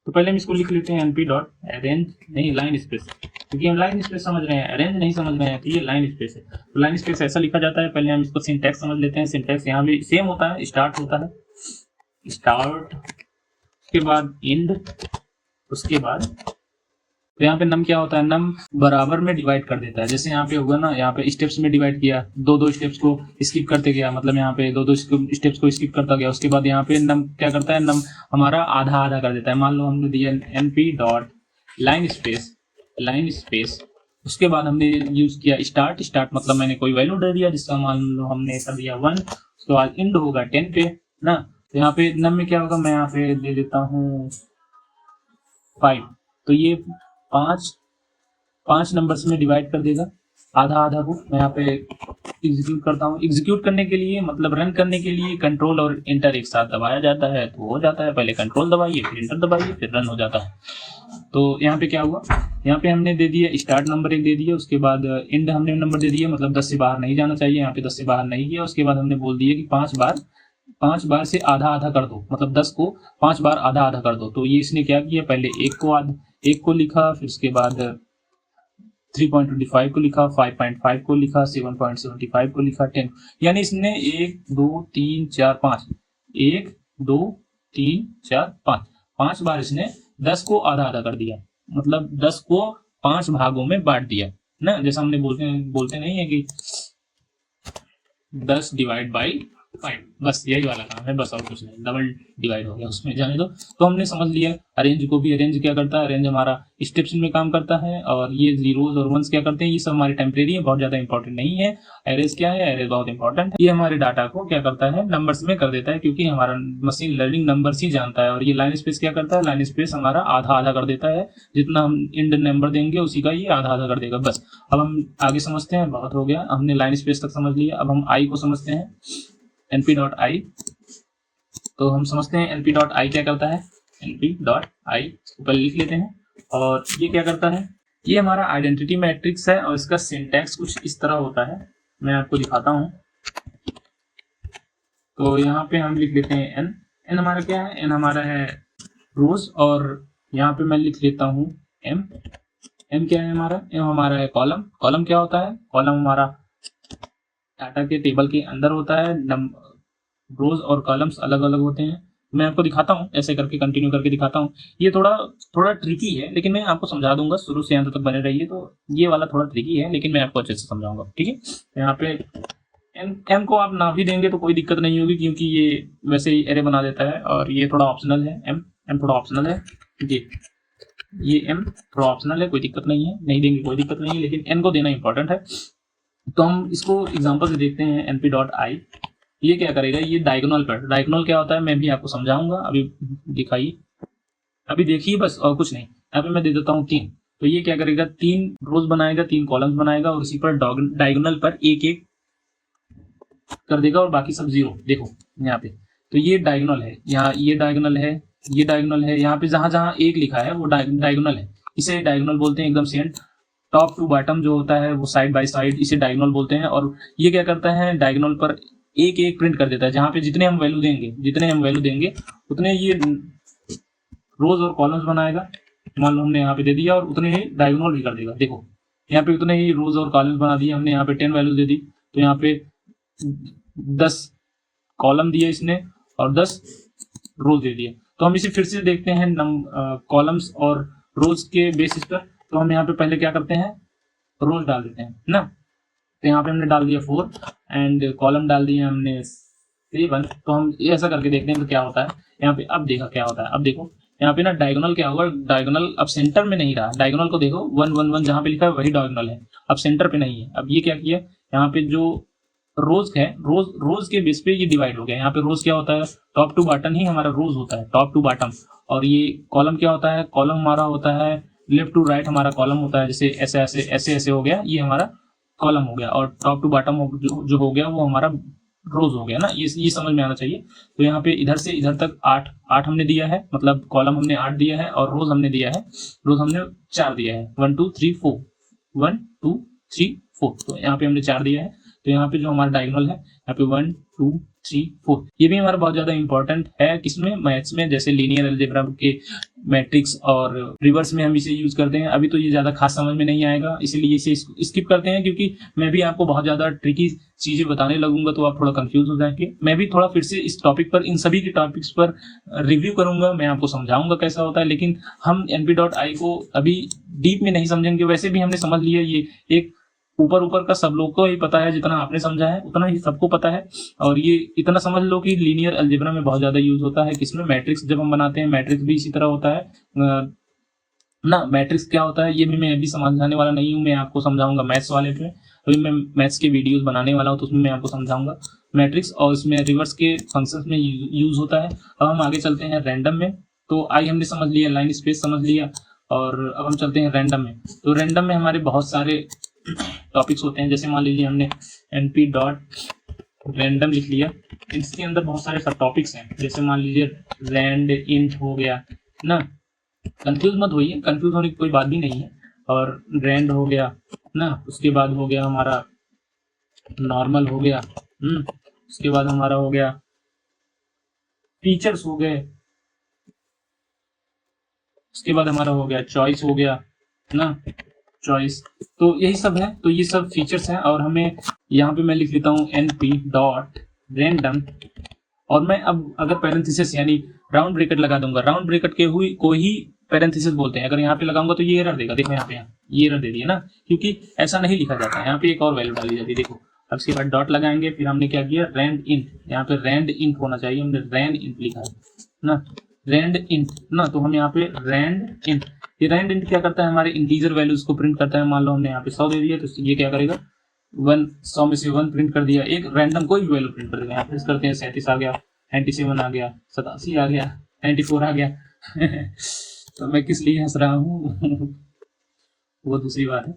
तो पहले हम इसको लिख लेते हैं np डॉट अरेंज, नहीं लाइन स्पेस, क्योंकि हम लाइन स्पेस समझ रहे हैं, अरेंज नहीं समझ रहे हैं, तो ये लाइन स्पेस है। तो लाइन स्पेस ऐसा लिखा जाता है। पहले हम इसको सिंटैक्स समझ लेते हैं। सिंटैक्स यहाँ भी सेम होता है, स्टार्ट होता है, स्टार्ट, उसके बाद एंड, उसके बाद तो यहाँ पे नम क्या होता है, नम बराबर में डिवाइड कर देता है। जैसे यहाँ पे होगा ना, यहाँ पे स्टेप्स में डिवाइड किया, 2 स्टेप्स को स्किप करते गया, मतलब यहाँ पे 2 स्टेप्स को स्किप करता गया। उसके बाद यहाँ पे नम क्या करता है, नम हमारा आधा आधा कर देता है। मान लो हमने दिया np dot line space, line space, उसके बाद हमने यूज किया स्टार्ट, स्टार्ट मतलब मैंने कोई वैल्यू दे दिया जिसका मान लो हमने कर दिया 1। उसके बाद एंड होगा 10 पे ना। तो यहाँ पे नम में क्या होगा, मैं यहाँ पे दे देता हूँ 5। तो ये 5 नंबर्स में डिवाइड कर देगा, आधा आधा को। मैं यहाँ पे एग्जीक्यूट करता हूँ। एग्जीक्यूट करने के लिए मतलब रन करने के लिए कंट्रोल और इंटर एक साथ दबाया जाता है तो हो जाता है। पहले कंट्रोल दबाइए, फिर इंटर दबाइए, फिर रन हो जाता है। तो यहाँ पे क्या हुआ, यहाँ पे हमने दे दिया स्टार्ट नंबर 1 दे दिया, उसके बाद एंड हमने नंबर दे दिया, मतलब 10 से बाहर नहीं जाना चाहिए। यहाँ पे 10 से बाहर नहीं किया। उसके बाद हमने बोल दिया कि 5 बार से आधा आधा कर दो, मतलब 10 को 5 बार आधा आधा कर दो। तो ये इसने क्या किया, पहले 1 को लिखा, फिर उसके बाद 3.25 को लिखा, 5.5 को लिखा, 7.75 को लिखा, 10। यानी इसने 1 2 3 4 5 1 2 3 4 5 5 बार इसने 10 को आधा आधा कर दिया, मतलब 10 को 5 भागों में बांट दिया ना। जैसा हमने बोलते नहीं है कि 10 डिवाइड बाई 5, बस यही वाला काम है, बस और कुछ नहीं। डबल डिवाइड हो गया, उसमें जाने दो। तो हमने समझ लिया अरेंज को भी। अरेंज क्या करता है, अरेंज हमारा स्टेप्स में काम करता है, और ये जीरोस और वंस क्या करते हैं, ये सब हमारे टेम्परेरी है, बहुत ज्यादा इंपॉर्टेंट नहीं है। एरेज क्या है, एरेज बहुत इंपॉर्टेंट है, ये हमारे डाटा को क्या करता है, नंबर्स में कर देता है, क्योंकि हमारा मशीन लर्निंग नंबर्स ही जानता है। और ये लाइन स्पेस क्या करता है, लाइन स्पेस हमारा आधा आधा कर देता है, जितना हम इंड नंबर देंगे उसी का ये आधा आधा कर देगा। बस अब हम आगे समझते हैं, बहुत हो गया, हमने लाइन स्पेस तक समझ लिया। अब हम आई को समझते हैं, np.i। तो हम समझते हैं np.i क्या करता है। np.i ऊपर लिख लेते हैं। और ये क्या करता है, ये हमारा आइडेंटिटी मैट्रिक्स है, और इसका सिंटैक्स कुछ इस तरह होता है, मैं आपको दिखाता हूँ। तो यहाँ पे हम लिख लेते हैं n हमारा क्या है, n हमारा है रोज, और यहाँ पे मैं लिख लेता हूँ m क्या है हमारा, m हमारा है कॉलम। कॉलम क्या होता है, कॉलम हमारा डाटा के टेबल के अंदर होता है। रोज और कॉलम्स अलग अलग होते हैं। मैं आपको दिखाता हूँ, ऐसे करके कंटिन्यू करके दिखाता हूँ। ये थोड़ा ट्रिकी है, लेकिन मैं आपको समझा दूंगा, शुरू से अंत तक बने रहिए। तो ये वाला थोड़ा ट्रिकी है, लेकिन मैं आपको अच्छे से समझाऊंगा, ठीक है। यहाँ पे एम को आप ना भी देंगे तो कोई दिक्कत नहीं होगी, क्योंकि ये वैसे ही एरे बना देता है, और ये थोड़ा ऑप्शनल है। एम थोड़ा ऑप्शनल है, ये एम थोड़ा ऑप्शनल है, कोई दिक्कत नहीं है, नहीं देंगे कोई दिक्कत नहीं है, लेकिन एन को देना इंपॉर्टेंट है। तो हम इसको एग्जाम्पल से देखते हैं। np.i ये क्या करेगा, ये डायगोनल पर, डायगोनल क्या होता है मैं भी आपको समझाऊंगा, अभी दिखाइए, अभी देखिए बस, और कुछ नहीं। यहाँ पे मैं दे देता हूँ 3। तो ये क्या करेगा, 3 रोज बनाएगा, 3 कॉलम्स बनाएगा, और उसी पर डायगोनल पर एक एक कर देगा, और बाकी सब 0। देखो यहाँ पे, तो ये डायगोनल है, यहाँ ये डायगोनल है, ये डायगोनल है, यहाँ पे जहां जहां एक लिखा है वो डायगोनल है, इसे डायगोनल बोलते हैं। एकदम सेंट टॉप टू बॉटम जो होता है वो साइड बाय साइड, इसे डायगोनल बोलते हैं। और ये क्या करता है, डायगोनल पर एक एक प्रिंट कर देता है, जहां पे जितने हम वैल्यू देंगे उतने ये रोज और कॉलम्स बनाएगा। मान लो हमने यहाँ पे दे दिया, और उतने ही डायगोनल भी कर देगा। देखो यहाँ पे उतने ही रोज और कॉलम्स बना दिए हमने, यहाँ पे 10 वैल्यूज दे दी, तो यहाँ पे 10 कॉलम दिए इसने, और 10 रोज दे दिए। तो हम इसे फिर से देखते हैं कॉलम्स और रोज के बेसिस पर। तो हम यहाँ पे पहले क्या करते हैं, रोज डाल देते हैं ना। तो यहाँ पे हमने डाल दिया 4, एंड कॉलम डाल दिया हमने 7। तो हम ऐसा करके देखते हैं तो क्या होता है यहाँ पे। अब देखा क्या होता है, अब देखो यहाँ पे ना डायगोनल क्या होगा, डायगोनल अब सेंटर में नहीं रहा। डायगोनल को देखो 1 1 1 जहाँ पे लिखा है वही डायगोनल है, अब सेंटर पे नहीं है। अब ये क्या किया, यहाँ पे जो रोज है, रोज के बेस पे ये डिवाइड हो गया। यहाँ पे रोज क्या होता है, टॉप टू बॉटम ही हमारा रोज होता है, टॉप टू बॉटम। और ये कॉलम क्या होता है, कॉलम हमारा होता है लेफ्ट टू राइट, हमारा कॉलम होता है, जैसे ऐसे ऐसे ऐसे ऐसे हो गया, ये हमारा कॉलम हो गया। और टॉप टू बॉटम जो हो गया वो हमारा रोज हो गया ना, ये समझ में आना चाहिए। तो यहाँ पे इधर से इधर तक 8 हमने दिया है, मतलब कॉलम हमने 8 दिया है, और रोज हमने दिया है, रोज हमने 4 दिया है। 1 2 3 4, 1 2 3 4, तो यहाँ पे हमने 4 दिया है। तो यहाँ पे जो हमारा डायगोनल है, यहाँ पे 1 2 3 4, ये भी हमारा बहुत ज्यादा इंपॉर्टेंट है, किसमें, मैथ्स में, जैसे लीनियर अलजेब्रा के मैट्रिक्स और रिवर्स में हम इसे यूज करते हैं। अभी तो ये ज्यादा खास समझ में नहीं आएगा, इसीलिए इसे स्किप करते हैं, क्योंकि मैं भी आपको बहुत ज्यादा ट्रिकी चीजें बताने लगूंगा तो आप थोड़ा कंफ्यूज हो जाएंगे। मैं भी थोड़ा फिर से इस टॉपिक पर, इन सभी के टॉपिक्स पर रिव्यू करूंगा, मैं आपको समझाऊंगा कैसा होता है। लेकिन हम np.i को अभी डीप में नहीं समझेंगे, वैसे भी हमने समझ लिया, ये एक ऊपर ऊपर का सब लोग को ही पता है, जितना आपने समझा है उतना ही सबको पता है। और ये इतना समझ लो कि लीनियर अलजेब्रा में बहुत ज्यादा यूज होता है, किसमें, मैट्रिक्स जब हम बनाते हैं, मैट्रिक्स भी इसी तरह होता है ना। मैट्रिक्स क्या होता है ये भी मैं अभी समझाने वाला नहीं हूँ, मैं आपको समझाऊंगा मैथ्स वाले पे। अभी मैं मैथ्स के वीडियोस बनाने वाला हूँ, तो उसमें मैं आपको समझाऊंगा मैट्रिक्स, और इसमें रिवर्स के फंक्शंस में यूज होता है। अब हम आगे चलते हैं रैंडम में। तो आई हमने समझ लिया, लाइन स्पेस समझ लिया, और अब हम चलते हैं रैंडम में। तो रैंडम में हमारे बहुत सारे टॉपिक्स होते हैं, जैसे मान लीजिए हमने np.random लिख लिया, इसके अंदर बहुत सारे सब टॉपिक्स हैं, जैसे मान लीजिए रैंड इंट हो गया ना, कंफ्यूज मत होइए, कंफ्यूज होने की कोई बात भी नहीं है। और रैंड हो गया ना, उसके बाद हो गया हमारा नॉर्मल हो गया, उसके बाद हमारा हो गया फीचर्स हो गए, उसके बाद हमारा हो गया चॉइस हो गया ना, चॉइस। तो यही सब है, तो ये सब फीचर्स हैं। और हमें यहाँ पे मैं लिख लेता हूँ np.random, और मैं अब अगर पैरेंथेसिस यानी राउंड ब्रैकेट लगा दूंगा, राउंड ब्रैकेट के हुई को ही पैरेंथेसिस बोलते हैं। अगर यहाँ पे लगाऊंगा तो ये एरर देगा, देखो यहाँ पे ये एरर दे दिया ना, क्योंकि ऐसा नहीं लिखा जाता है, यहाँ पे एक और वैल्यू डाली जाती है। देखो अब इसके बाद डॉट लगाएंगे, फिर हमने क्या किया रैंड इंट, यहाँ पे रैंड इंट होना चाहिए, हमने रैंड इंट लिखा है ना, रैंड इंट ना, तो हम यहाँ पे रैंड इंट, ये रैंड इंट क्या करता है हमारे इंटीजर वैल्यूज को प्रिंट करता है। मान लो हमने यहाँ पे 100 दे दिया तो ये क्या करेगा 100 में से 1 प्रिंट कर दिया, एक रैंडम कोई भी वैल्यू प्रिंट कर देगा। यहाँ प्रिंट करते हैं 37 आ गया, 97 आ गया, 87 आ गया, 94 आ गया तो मैं किस लिए हंस रहा हूँ वो दूसरी बात है।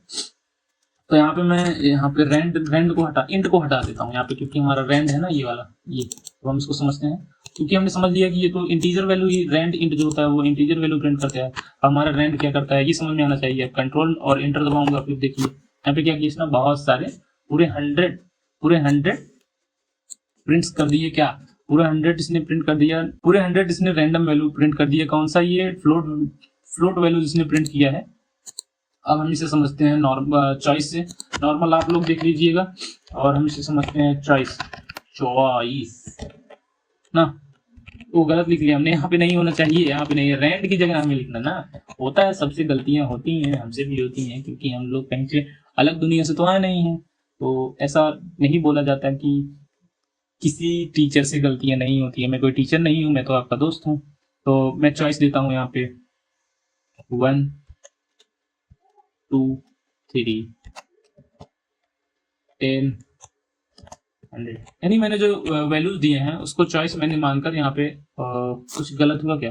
तो यहाँ पे मैं यहाँ पे रैंड को हटा, इंट को हटा देता हूँ यहाँ पे, क्योंकि हमारा रैंड है ना ये वाला, ये तो हम इसको समझते हैं, क्योंकि हमने समझ लिया कि ये तो इंटीजर वैल्यू ही, रैंड इंट जो होता है वो इंटीजर वैल्यू प्रिंट करता है। हमारा रैंड क्या करता है ये समझ में आना चाहिए। कंट्रोल और एंटर दबाऊंगा, फिर देखिए यहाँ पे क्या किया इसने, बहुत सारे पूरे 100 प्रिंट्स कर दिए। क्या पूरे 100 इसने प्रिंट कर दिया, पूरे 100 इसने रैंडम वैल्यू प्रिंट कर दिया। कौन सा, ये फ्लोट वैल्यू जिसने प्रिंट किया है। अब हम इसे समझते हैं नॉर्मल चॉइस से, नॉर्मल आप लोग देख लीजिएगा, और हम इसे समझते हैं चॉइस ना। वो गलत लिख लिया हमने, यहाँ पे नहीं होना चाहिए, यहाँ पे नहीं, रैंड की जगह हमें लिखना ना। होता है, सबसे गलतियां होती हैं, हमसे भी होती हैं, क्योंकि हम लोग कहीं से अलग दुनिया से तो आए नहीं हैं। तो ऐसा नहीं बोला जाता कि किसी टीचर से गलतियां नहीं होती है। मैं कोई टीचर नहीं हूँ, मैं तो आपका दोस्त हूँ। तो मैं चॉइस देता हूँ यहाँ पे 1 2 3 10 100, यानी मैंने जो वैल्यूज दिए हैं उसको चॉइस मैंने मानकर यहाँ पे कुछ गलत हुआ क्या,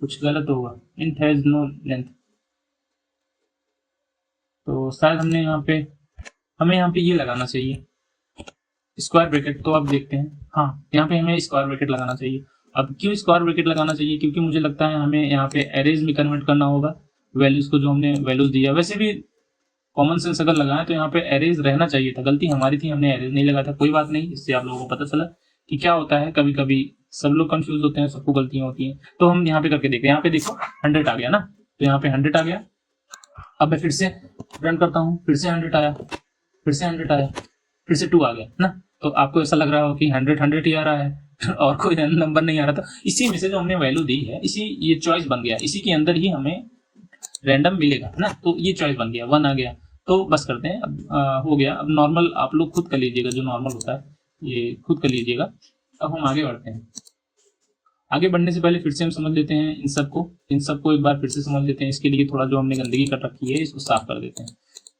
कुछ गलत होगा, इंट हैज नो लेंथ, तो शायद हमें यहाँ पे ये लगाना चाहिए स्क्वायर ब्रैकेट। तो अब देखते हैं, हाँ यहाँ पे हमें स्क्वायर ब्रैकेट लगाना चाहिए। अब क्यों स्क्वायर ब्रैकेट लगाना चाहिए, क्योंकि मुझे लगता है हमें यहाँ पे एरेज में कन्वर्ट करना होगा वैल्यूज को, जो हमने वैल्यूज दिया। वैसे भी कॉमन सेंस अगर लगाएं तो यहाँ पे एरेज रहना चाहिए था, गलती हमारी थी, हमने एरेज नहीं लगाया था। कोई बात नहीं, इससे आप लोगों को पता चला कि क्या होता है, कभी कभी सब लोग कंफ्यूज होते हैं, सबको गलतियां होती हैं। तो हम यहाँ पे करके देखते हैं, यहाँ पे देखो 100 आ गया ना, तो यहाँ पे 100 आ गया। अब मैं फिर से रन करता हूँ, फिर से 100 आया, फिर से 100 आया, फिर से 2 आ गया ना। तो आपको ऐसा लग रहा हो कि 100 ही आ रहा है और कोई नंबर नहीं आ रहा था। इसी में से जो हमने वैल्यू दी है, इसी ये चॉइस बन गया, इसी के अंदर ही हमें रैंडम मिलेगा ना। तो ये चॉइस बन गया, 1 आ गया। तो बस करते हैं, अब हो गया। अब नॉर्मल आप लोग खुद कर लीजिएगा, जो नॉर्मल होता है ये खुद कर लीजिएगा। अब हम आगे बढ़ते हैं। आगे बढ़ने से पहले फिर से हम समझ लेते हैं इन सबको एक बार फिर से समझ लेते हैं। इसके लिए थोड़ा जो हमने गंदगी कर रखी है इसको साफ कर देते हैं।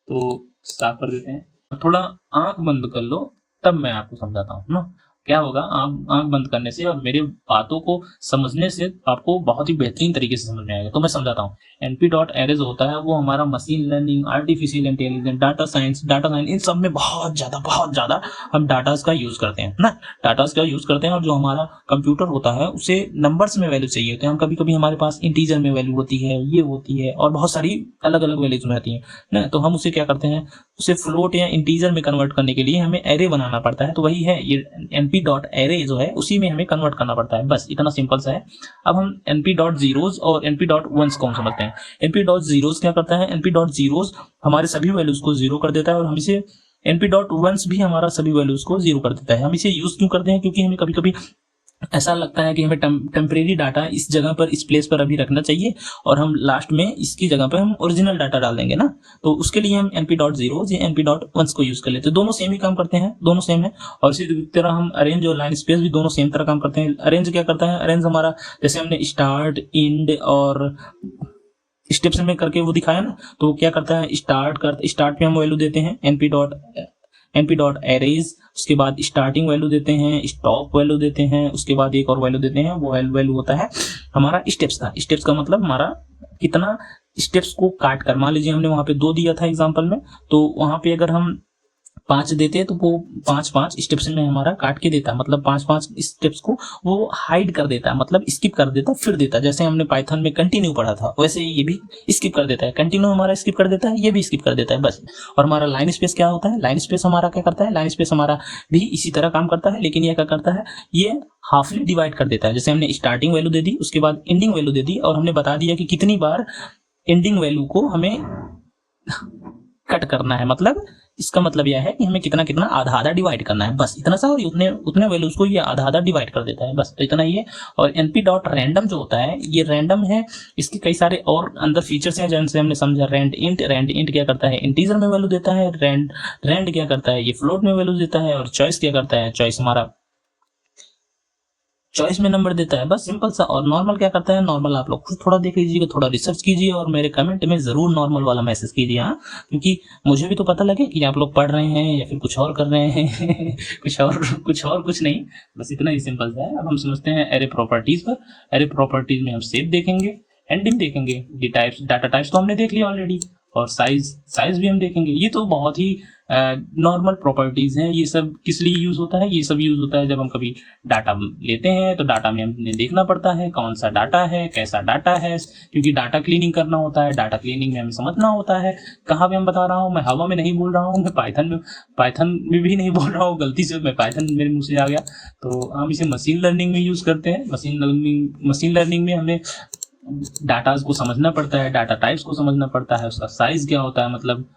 तो साफ कर देते हैं, थोड़ा आंख बंद कर लो, तब मैं आपको समझाता हूँ ना। क्या होगा, आंख बंद करने से और मेरे बातों को समझने से आपको बहुत ही बेहतरीन तरीके से समझ में आएगा। तो मैं समझाता हूँ। np.array जो होता है वो हमारा machine learning, artificial intelligence, data science इन सब में बहुत ज्यादा हम डाटास का यूज करते हैं ना। डाटास का यूज करते हैं, और जो हमारा कंप्यूटर होता है उसे नंबर्स में वैल्यू चाहिए होते हैं। हम कभी कभी हमारे पास इंटीजर में वैल्यू होती है, ये होती है, और बहुत सारी अलग अलग वैल्यूज में आती है ना। तो हम उसे क्या करते हैं, उसे फ्लोट या इंटीजर में कन्वर्ट करने के लिए हमें एरे बनाना पड़ता है। तो वही है ये np.array जो है, उसी में हमें कन्वर्ट करना पड़ता है। बस इतना सिंपल सा है। अब हम np.zeros और np.ones को समझते हैं। np.zeros क्या करता है, np.zeros हमारे सभी वैल्यूज को 0 कर देता है, और हम इसे np.ones भी हमारा सभी वैल्यूज को 0 कर देता है। हम इसे यूज क्यों करते हैं, क्योंकि हमें कभी कभी ऐसा लगता है कि हमें टेम्परेरी डाटा इस जगह पर, इस प्लेस पर अभी रखना चाहिए, और हम लास्ट में इसकी जगह पर हम ओरिजिनल डाटा डाल देंगे ना। तो उसके लिए हम np.zeros या np.ones को यूज कर लेते हैं। दोनों सेम ही काम करते हैं, दोनों सेम है। और इसी तरह हम अरेंज और लाइन स्पेस भी दोनों सेम तरह काम करते हैं। अरेंज क्या करता है, अरेंज हमारा, जैसे हमने स्टार्ट, इंड और स्टेप्स में करके वो दिखाया ना, तो क्या करता है, स्टार्ट पे हम वैल्यू देते हैं np.arrays, उसके बाद स्टार्टिंग वैल्यू देते हैं, स्टॉप वैल्यू देते हैं, उसके बाद एक और वैल्यू देते हैं, वो वैल्यू होता है हमारा स्टेप्स का। स्टेप्स का मतलब हमारा कितना स्टेप्स को काट कर, मान लीजिए हमने वहां पे 2 दिया था एग्जांपल में, तो वहां पे अगर हम 5 देते हैं तो वो 5 स्टेप्स में हमारा काट के देता है, मतलब 5 स्टेप्स को वो हाइड कर देता है, मतलब स्किप कर देता है, फिर देता है। जैसे हमने पाइथन में कंटिन्यू पढ़ा था, वैसे ये भी स्किप कर देता है। कंटिन्यू हमारा स्किप कर देता है, ये भी स्किप कर देता है, बस। और हमारा लाइन स्पेस क्या होता है, लाइन स्पेस हमारा क्या करता है, लाइन स्पेस हमारा भी इसी तरह काम करता है, लेकिन ये क्या करता है, ये हाफली डिवाइड कर देता है। जैसे हमने स्टार्टिंग वैल्यू दे दी, उसके बाद एंडिंग वैल्यू दे दी, और हमने बता दिया कि कितनी बार एंडिंग वैल्यू को हमें कट करना है, मतलब इसका मतलब यह है कि हमें कितना कितना आधा आधा डिवाइड करना है, बस इतना सा, और उतने उतने वैल्यूज को ये आधा आधा डिवाइड कर देता है, बस तो इतना ही है। और np डॉट रैंडम जो होता है ये रैंडम है, इसके कई सारे और अंदर फीचर्स हैं जैसे हमने समझा। रैंड इंट क्या करता है, इंटीजर में वैल्यू देता है। रैंड क्या करता है, ये फ्लोट में वैल्यू देता है। और चॉइस क्या करता है, चॉइस हमारा चॉइस में नंबर देता है, बस सिंपल सा। और नॉर्मल क्या करता है, नॉर्मल आप लोग खुद थोड़ा देख लीजिएगा, थोड़ा रिसर्च कीजिए और मेरे कमेंट में जरूर नॉर्मल वाला मैसेज कीजिए, हाँ, क्योंकि मुझे भी तो पता लगे कि आप लोग पढ़ रहे हैं या फिर कुछ और कर रहे हैं कुछ नहीं, बस इतना ही सिंपल सा है। अब हम समझते हैं एरे प्रॉपर्टीज पर। एरे प्रॉपर्टीज में हम शेप देखेंगे, एंडिंग देखेंगे, डाटा टाइप्स तो हमने देख लिया ऑलरेडी, और साइज भी हम देखेंगे। ये तो बहुत ही नॉर्मल प्रॉपर्टीज हैं। ये सब किस लिए यूज होता है, ये सब यूज होता है जब हम कभी डाटा लेते हैं तो डाटा में हमें देखना पड़ता है कौन सा डाटा है, कैसा डाटा है, क्योंकि डाटा क्लीनिंग करना होता है। डाटा क्लीनिंग में हमें समझना होता है कहाँ पे हम बता रहा हूँ, मैं हवा में नहीं बोल रहा हूँ, मैं पाइथन में भी नहीं बोल रहा हूँ, गलती से मैं पाइथन मेरे मुंह से आ गया। तो हम इसे मशीन लर्निंग में यूज करते हैं। मशीन लर्निंग में हमें डाटा को समझना पड़ता है, डाटा टाइप्स को समझना पड़ता है, उसका साइज क्या होता है, मतलब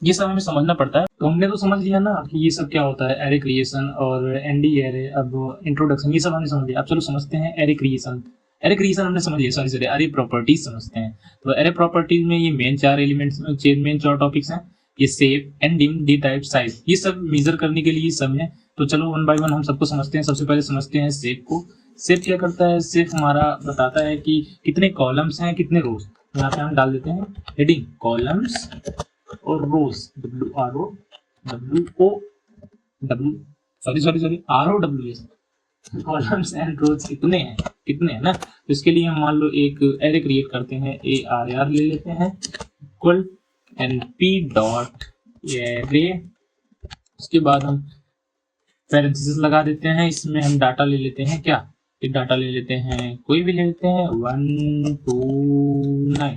ये सब हमें समझना पड़ता है। तो हमने तो समझ लिया ना कि ये सब क्या होता है, एरे क्रिएशन और एनडी एरे, अब इंट्रोडक्शन, ये सब हमने समझ लिया। अब चलो समझते हैं एरे क्रिएशन। एरे क्रिएशन हमने समझ लिया, सॉरी एरे प्रॉपर्टीज समझते हैं। तो एरे प्रॉपर्टीज में ये मेन चार एलिमेंट्स, मेन चार टॉपिक्स हैं, ये shape, ending, D type, size, ये सब मेजर करने के लिए सब है। तो चलो वन बाय वन हम सबको समझते हैं। सबसे पहले समझते हैं शेप को। शेप क्या करता है, शेप हमारा बताता है कि कितने कॉलम्स हैं, कितने रोज। यहाँ पे हम डाल देते हैं हेडिंग कॉलम्स और रोज, ROWS, कॉलम्स एंड रोज कितने हैं ना। तो इसके लिए हम मान लो एक एरे क्रिएट करते हैं, ARR ले लेते हैं, इक्वल np डॉट एरे। उसके बाद हम पैरेंथेसिस लगा देते हैं, इसमें हम डाटा ले लेते हैं, क्या एक डाटा ले लेते हैं, कोई भी ले लेते हैं 1 2 9।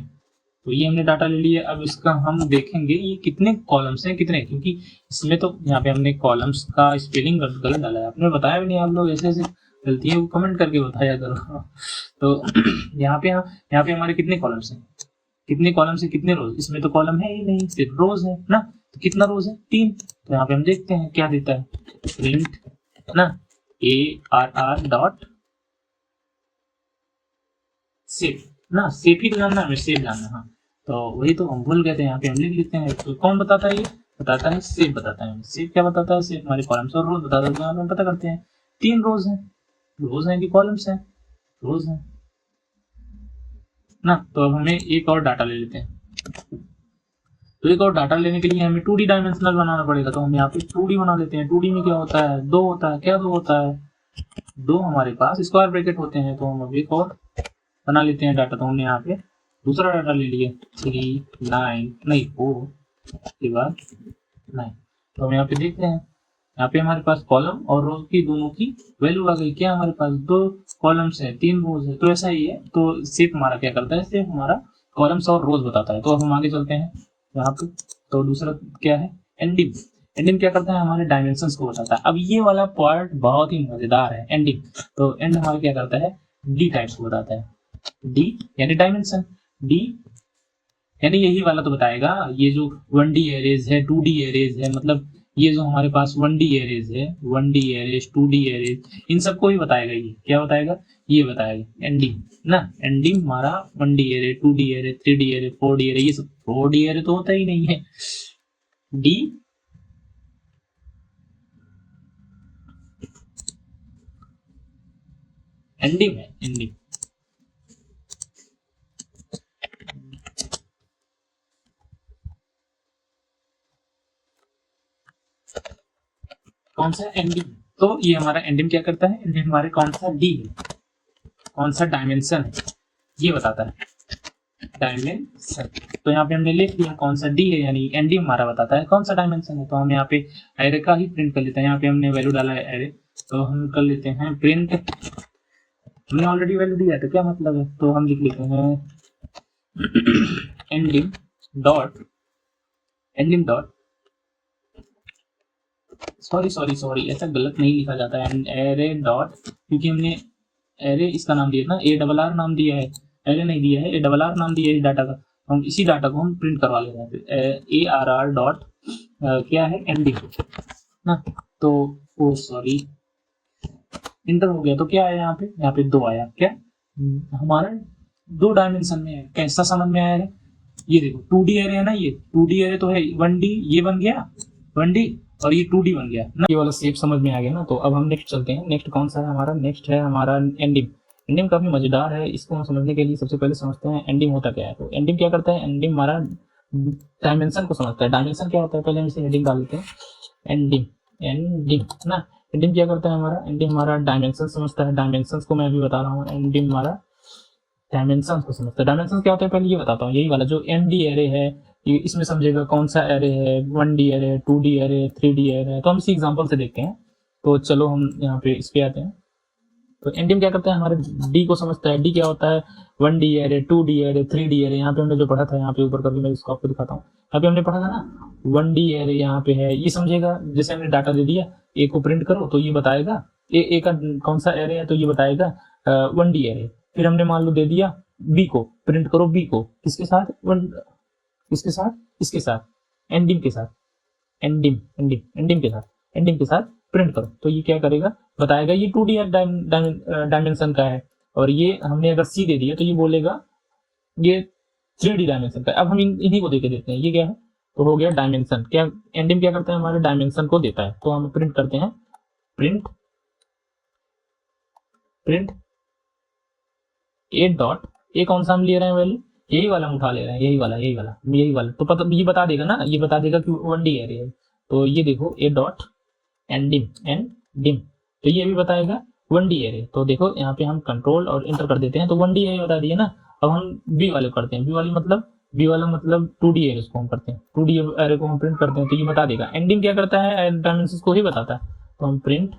तो ये हमने डाटा ले लिया। अब इसका हम देखेंगे ये कितने कॉलम्स हैं, कितने, क्योंकि इसमें तो यहाँ पे हमने कॉलम्स का स्पेलिंग गलत डाला है, आपने बताया भी नहीं। आप लोग ऐसे ऐसे गलतियों को कमेंट करके बताया करो। तो यहाँ पे हमारे कितने कॉलम्स हैं, कितने कॉलम्स है, कितने रोज, इसमें तो कॉलम है ही नहीं, सिर्फ रोज है ना। तो कितना रोज है, 3। तो यहाँ पे हम देखते हैं क्या देता है, प्रिंट ना ARR डॉट शेप ना, शेप ही तो जानना है, शेप जानना, हाँ। तो वही तो हम भूल गए थे, यहाँ पे हम लिख लेते हैं। तो कौन बताता है, ये बताता है शेप, बताता है शेप। क्या बताता है, शेप हमारे कॉलम्स और रोज बताता है। तो हम पता करते हैं 3 रोज हैं कि कॉलम्स हैं, रोज हैं ना। तो अब हमें एक और डाटा ले लेते हैं। तो एक और डाटा लेने के लिए हमें 2D डायमेंशनल बनाना पड़ेगा। तो हम यहाँ पे 2D बना लेते हैं। 2D में क्या होता है, 2 होता है, क्या 2 होता है, 2 हमारे पास स्क्वायर ब्रैकेट होते हैं। तो हम अब एक और बना लेते हैं डाटा। तो हमने यहाँ पे दूसरा डाटा ले लिया, 3 9 नहीं 4 के बाद 9। तो हम यहाँ पे देखते हैं, यहाँ पे हमारे पास कॉलम और रोज की दोनों की वैल्यू आ गई। क्या हमारे पास 2 कॉलम्स है, 3 रोज है। तो ऐसा ही है। तो शेप हमारा क्या करता है, शेप हमारा कॉलम्स और रोज बताता है। तो अब हम आगे चलते हैं यहाँ पे। तो दूसरा क्या है, एंडिंग। एंडिंग क्या करता है, हमारे डायमेंशंस को बताता है। अब ये वाला पार्ट बहुत ही मजेदार है, एंडिंग। तो एंड हमारा क्या करता है, डी टाइप्स को बताता है। डी यानी डायमेंशन, डी यानी यही वाला तो बताएगा। ये जो 1D एरेज है, 2D एरेज है, मतलब ये जो हमारे पास 1D एरेज है, 1D एरेज, 2D एरेज, इन सबको ही बताएगा। ये क्या बताएगा, ये बताएगा एंडिंग ना। एंडिंग हमारा 1D array, 2D array, 3D array, 4D array, ये सब 4D एरे तो होता ही नहीं है। डी एंडिंग है, एंडिंग। कौन सा, एंडिंग। तो ये हमारा एंडिंग क्या करता है, एंडिंग हमारे कौन सा डी है, कौन सा डायमेंशन है, ये बताता है, डायमेंशन। तो यहाँ पे हमने लिख दिया कौन सा डी है, यानी एंडिंग हमारा बताता है कौन सा डायमेंशन है। तो हम यहाँ पे एरे का ही प्रिंट कर लेते हैं। यहाँ पे हमने वैल्यू डाला है एरे, तो हम कर लेते हैं प्रिंट। हमने ऑलरेडी वैल्यू दिया है तो क्या मतलब है, तो हम लिख लेते हैं एंडिंग डॉट सॉरी ऐसा गलत नहीं लिखा जाता है, एरे डॉट, क्योंकि हमने एरे इसका नाम दिया ना, ARR नाम दिया है, एरे नहीं दिया है, ARR नाम दिया है इस डाटा का। हम इसी डाटा को हम प्रिंट करवा ले रहे हैं ARR डॉट क्या है एंडिंग ना। तो ओ सॉरी इंटर हो गया, तो क्या आया यहाँ पे 2 आया। क्या हमारा 2 डायमेंशन में है। कैसा समझ में आया है? ये देखो 2D एरे है ना, ये 2D एरे तो है 1D, ये बन गया 1D और ये 2D बन गया ना, ये वाला शेप समझ में आ गया ना। तो अब हम नेक्स्ट चलते हैं। नेक्स्ट कौन सा है हमारा? नेक्स्ट है हमारा एंडिम। एंडिम काफी मजेदार है, इसको हम समझने के लिए सबसे पहले समझते हैं एंडिम होता क्या है। तो एंडिम क्या करता है? एंडिम हमारा डायमेंशन को समझता है। डायमेंशन क्या होता है पहले हम इसे हेडिंग डाल देते हैं। एंडिम एंडिम ना, एंडिम क्या करता है हमारा? एंडिम हमारा डायमेंशन समझता है। डायमेंशंस को मैं अभी बता रहा हूँ। एंडिम हमारा डायमेंशंस को समझता है। डायमेंशन क्या होता है पहले ये बताता हूँ। यही वाला जो एनडी एरे है, ये इसमें समझेगा कौन सा एरे है, 1D array, 2D array, 3D array है। तो हम इसी एग्जांपल से देखते हैं। तो चलो हम यहाँ पे इस पे आते हैं। तो एंडिम क्या करता है? हमारे डी को समझता है। डी क्या होता है? 1D array, 2D array, 3D array. यहाँ पे हमने जो पढ़ा था, यहाँ पे ऊपर करके मैं इसको आपको दिखाता हूँ। यहाँ पे हमने पढ़ा था ना 1D एरे यहाँ पे है, ये समझेगा। जैसे हमने डाटा दे दिया, ए को प्रिंट करो तो ये बताएगा ए का कौन सा एरे है, तो ये बताएगा 1D एरे। फिर हमने मान लो दे दिया बी को प्रिंट करो, बी को किसके साथ? किसके साथ? इसके साथ, एंडिम के साथ, एंडिम के साथ प्रिंट करो। तो ये क्या करेगा? बताएगा ये 2D डायमेंशन का है। और ये हमने अगर सी दे दिया तो ये बोलेगा ये 3D डायमेंशन का है। अब हम इन्हीं को देके देते हैं। ये क्या है? तो हो गया डायमेंशन। क्या एंडिम क्या करता है? हमारे डायमेंशन को देता है। तो हम प्रिंट करते हैं, प्रिंट ए डॉट, ए कौन सा हम ले रहे हैं वैल्यू? यही वाला हम उठा ले रहे हैं, यही वाला। तो पता ये बता देगा ना, ये बता देगा कि 1D एरे है। तो ये देखो ए डॉट एंडिम, तो ये भी बताएगा 1D एरे। तो देखो यहाँ पे हम कंट्रोल और इंटर कर देते हैं, तो 1D एरे बता दिया ना। अब हम बी वाले करते हैं। बी वाला मतलब 2D एरे को हम करते हैं। 2D एरे को हम प्रिंट करते हैं, तो ये बता देगा। एंडिम क्या करता है? डायमेंशन को ही बताता है। तो हम प्रिंट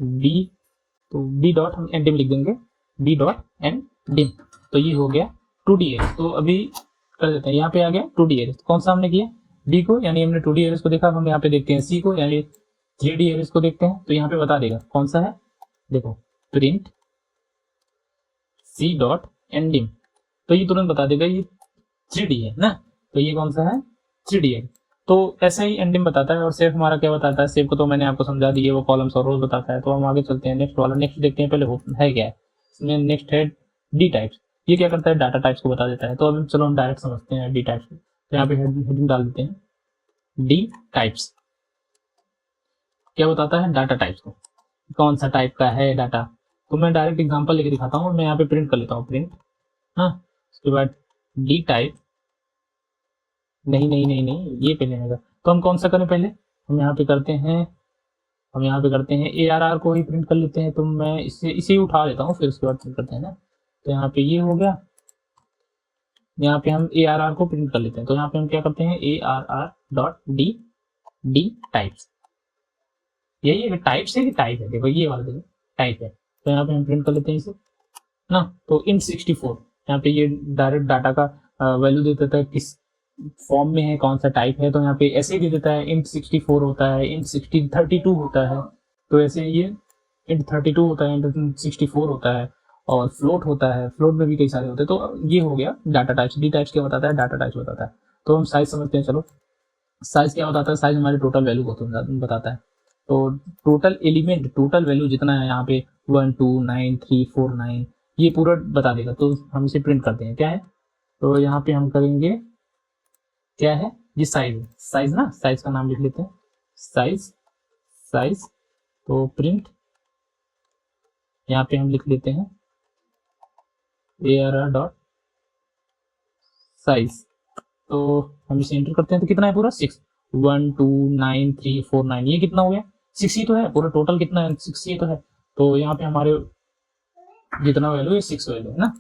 बी, तो बी डॉट हम एंडिम लिख देंगे, बी डॉट एंडिम। तो ये हो गया 2D एरे। तो अभी कर देते हैं, यहाँ पे आ गया 2D एरे। कौन सा हमने किया? बी को, यानी हमने 2D एरे को देखा। हम यहाँ पे देखते हैं सी को, यानी 3D एरे को देखते हैं। तो यहाँ पे बता देगा कौन सा है। देखो प्रिंट सी डॉट एंडिम, तो ये तुरंत बता देगा ये 3D है ना। तो ये कौन सा है? 3D है। तो ऐसा ही एंडिम बताता है। और सेफ हमारा क्या बताता है? सेफ को तो मैंने आपको समझा दिया, वो कॉलम्स और रोज बताता है। तो हम आगे चलते हैं नेक्स्ट वाला। नेक्स्ट देखते हैं पहले है क्या है इसमें। नेक्स्ट है डी टाइप्स। ये क्या करता है? डाटा टाइप्स को बता देता है। तो अब चलो हम डायरेक्ट समझते हैं डी टाइप्स को। तो यहाँ पे हेडिंग डाल देते हैं, डी टाइप्स क्या बताता है? डाटा टाइप्स को, कौन सा टाइप का है डाटा। तो मैं डायरेक्ट एग्जांपल लेके दिखाता हूँ। मैं यहाँ पे प्रिंट कर लेता हूँ, प्रिंट, हाँ। उसके बाद डी टाइप, नहीं, ये पहले आएगा। तो हम कौन सा करें पहले? हम यहाँ पे करते हैं ARR को ही प्रिंट कर लेते हैं। तो मैं इसे ही उठा लेता हूँ, फिर उसके बाद प्रिंट करते हैं ना। तो यहाँ पे ये हो गया। यहाँ पे हम ARR को प्रिंट कर लेते हैं। तो यहाँ पे हम क्या करते हैं? ARR dot D types. यही है टाइप्स है कि टाइप है? देखो ये वाला देखो टाइप है। तो यहाँ पे हम प्रिंट कर लेते हैं इसे ना। तो int 64, यहाँ पे ये डायरेक्ट डाटा का वैल्यू दे देता है, किस फॉर्म में है, कौन सा टाइप है। तो यहाँ पे ऐसे ही दे देता है, int 64 होता है, int 32 होता है। तो ऐसे ये int 32 होता है, int 64 होता है, और फ्लोट होता है। फ्लोट में भी कई सारे होते हैं। तो ये हो गया डाटा टाइप्स। डी टाइप्स क्या बताता है? डाटा टाइप्स बताता है। तो हम साइज समझते हैं। चलो साइज क्या बताता है? साइज हमारी टोटल वैल्यू को बताता है। तो टोटल एलिमेंट, टोटल वैल्यू जितना है यहाँ पे 1 2 9 3 4 9, ये पूरा बता देगा। तो हम इसे प्रिंट करते हैं। क्या है? तो यहाँ पे हम करेंगे, क्या है ये? साइज ना, साइज का नाम लिख लेते हैं, साइज। तो प्रिंट यहाँ पे हम लिख लेते हैं ARR डॉट साइज। तो हम इसे एंटर करते हैं। तो कितना है पूरा? 6, 1 2 9 3 4 9, ये कितना हो गया? 6 ही तो है पूरा। टोटल कितना है? 6 ही तो है। तो यहाँ पे हमारे जितना वैल्यू है 6 वैल्यू है ना।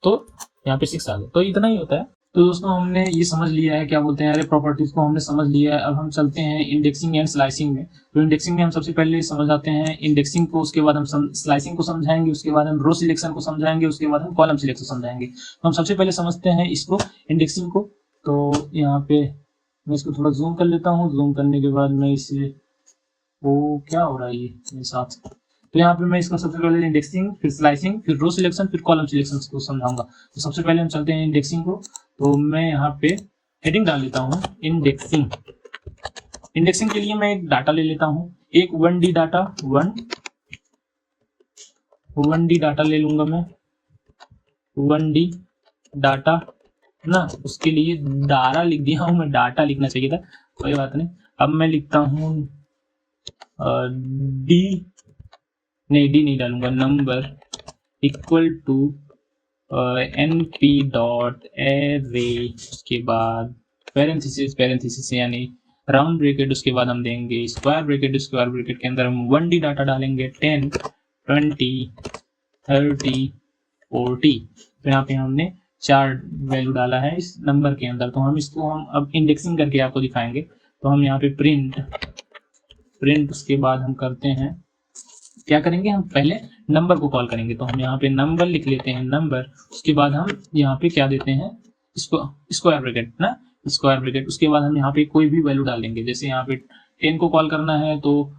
तो यहाँ पे 6 आ गया। तो इतना ही होता है। तो दोस्तों हमने ये समझ लिया है, क्या बोलते हैं, अरे प्रॉपर्टीज को हमने समझ लिया है। अब हम चलते हैं इंडेक्सिंग एंड स्लाइसिंग में। तो इंडेक्सिंग में हम सबसे पहले समझ आते हैं इंडेक्सिंग को, उसके बाद हम स्लाइसिंग को समझाएंगे, उसके बाद हम रो सिलेक्शन को समझाएंगे, उसके बाद हम कॉलम सिलेक्शन समझाएंगे। तो हम सबसे पहले समझते हैं इसको, इंडेक्सिंग को। तो यहाँ पे मैं इसको थोड़ा जूम कर लेता हूँ। जूम करने के बाद मैं इसे, वो क्या हो रहा है ये मेरे साथ, तो यहाँ पे मैं इसको सबसे पहले इंडेक्सिंग, फिर स्लाइसिंग, फिर रो सिलेक्शन, फिर कॉलम सिलेक्शन को समझाऊंगा। तो सबसे पहले हम चलते हैं इंडेक्सिंग को। तो मैं यहाँ पे हेडिंग डाल लेता हूँ इंडेक्सिंग। इंडेक्सिंग के लिए मैं एक डाटा ले लेता हूँ, एक 1D डाटा, 1D डाटा ले लूंगा मैं, 1D डाटा ना। उसके लिए डारा लिख दिया हूँ मैं, डाटा लिखना चाहिए था, कोई बात नहीं। अब मैं लिखता हूँ डी नहीं डालूंगा, number equal to np dot array, उसके बाद पैरेंथेसिस यानी राउंड ब्रैकेट, उसके बाद हम देंगे स्क्वायर ब्रैकेट के अंदर हम 1D डाटा डालेंगे 10, 20, 30, 40। तो यहाँ पे हमने 4 वैल्यू डाला है इस नंबर के अंदर। तो हम इसको अब इंडेक्सिंग करके आपको दिखाएंगे। तो हम यहाँ पे प्रिंट उसके बाद हम करते हैं, क्या करेंगे, हम पहले नंबर को कॉल करेंगे। तो हम यहाँ पे नंबर लिख लेते हैं, नंबर। उसके बाद हम यहाँ पे क्या देते हैं, इसको स्क्वायर ब्रैकेट। उसके बाद हम यहाँ पे कोई भी वैल्यू डालेंगे। जैसे यहाँ पे 10 को कॉल करना है तो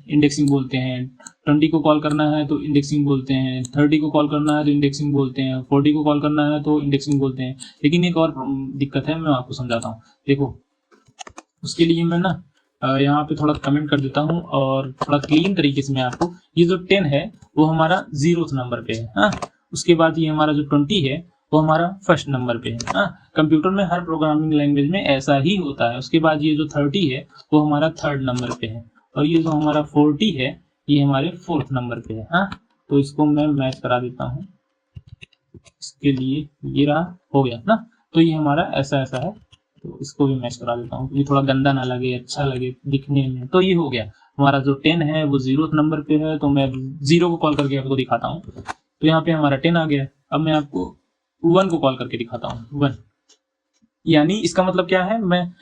इंडेक्सिंग बोलते हैं, 20 को कॉल करना है तो इंडेक्सिंग बोलते हैं, 30 को कॉल करना है तो इंडेक्सिंग बोलते हैं, 40 को कॉल करना है तो इंडेक्सिंग बोलते हैं। लेकिन एक और दिक्कत है, मैं आपको समझाता हूँ। देखो, उसके लिए मैं ना यहाँ पे थोड़ा कमेंट कर देता हूँ और थोड़ा क्लीन तरीके से मैं आपको, ये जो 10 है वो हमारा 0th नंबर पे है। हाँ, उसके बाद ये हमारा जो 20 है वो हमारा फर्स्ट नंबर पे है। हाँ, कंप्यूटर में हर प्रोग्रामिंग लैंग्वेज में ऐसा ही होता है। उसके बाद ये जो 30 है वो हमारा 3rd नंबर पे है, और ये जो हमारा 40 है ये हमारे 4th नंबर पे है। हाँ, तो इसको मैं मैच करा देता हूँ। इसके लिए ये रहा, हो गया ना। तो ये हमारा ऐसा है, तो इसको भी मैच करा देता हूँ, ये थोड़ा गंदा ना लगे, अच्छा लगे दिखने में। तो ये हो गया हमारा जो 10 है वो 0th नंबर पे है। तो मैं 0 को कॉल करके आपको दिखाता हूँ। तो यहाँ पे हमारा 10 आ गया। अब मैं आपको 1 को कॉल करके दिखाता हूँ, 1। यानी इसका मतलब क्या है, मैं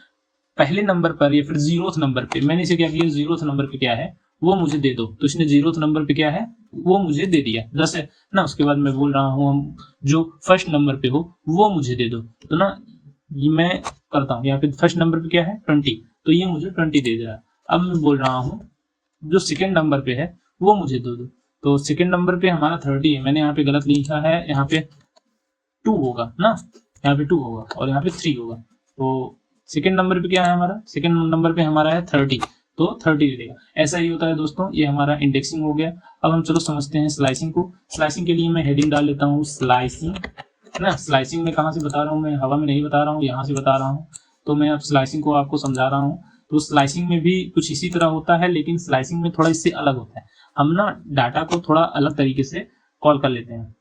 पहले नंबर पर या फिर 0th नंबर पे मैंने इसे क्या किया, 0th नंबर पे क्या है वो मुझे दे दो। तो इसने 0th नंबर पे क्या है वो मुझे दे दिया, 10 है ना। उसके बाद मैं बोल रहा हूँ हम जो फर्स्ट नंबर पे हो वो मुझे दे दो। तो ना ये मैं करता हूँ, यहाँ पे फर्स्ट नंबर पे क्या है 20, तो ये मुझे 20 दे रहा है। अब मैं बोल रहा हूँ जो सेकेंड नंबर पे है वो मुझे दे दो। तो सेकेंड नंबर पे हमारा 30 है, मैंने यहाँ पे गलत लिखा है, यहाँ पे 2 होगा ना, यहाँ पे 2 होगा और यहाँ पे 3 होगा। तो सेकेंड नंबर पे क्या है हमारा, सेकेंड नंबर पे हमारा है 30, तो 30 दे देगा। ऐसा ही होता है दोस्तों, ये हमारा इंडेक्सिंग हो गया। अब हम चलो समझते हैं स्लाइसिंग को। स्लाइसिंग के लिए मैं हेडिंग डाल लेता हूँ स्लाइसिंग ना। स्लाइसिंग में कहाँ से बता रहा हूँ मैं, हवा में नहीं बता रहा हूँ, यहाँ से बता रहा हूँ। तो मैं अब स्लाइसिंग को आपको समझा रहा हूँ। तो स्लाइसिंग में भी कुछ इसी तरह होता है, लेकिन स्लाइसिंग में थोड़ा इससे अलग होता है। हम ना डाटा को थोड़ा अलग तरीके से कॉल कर लेते हैं,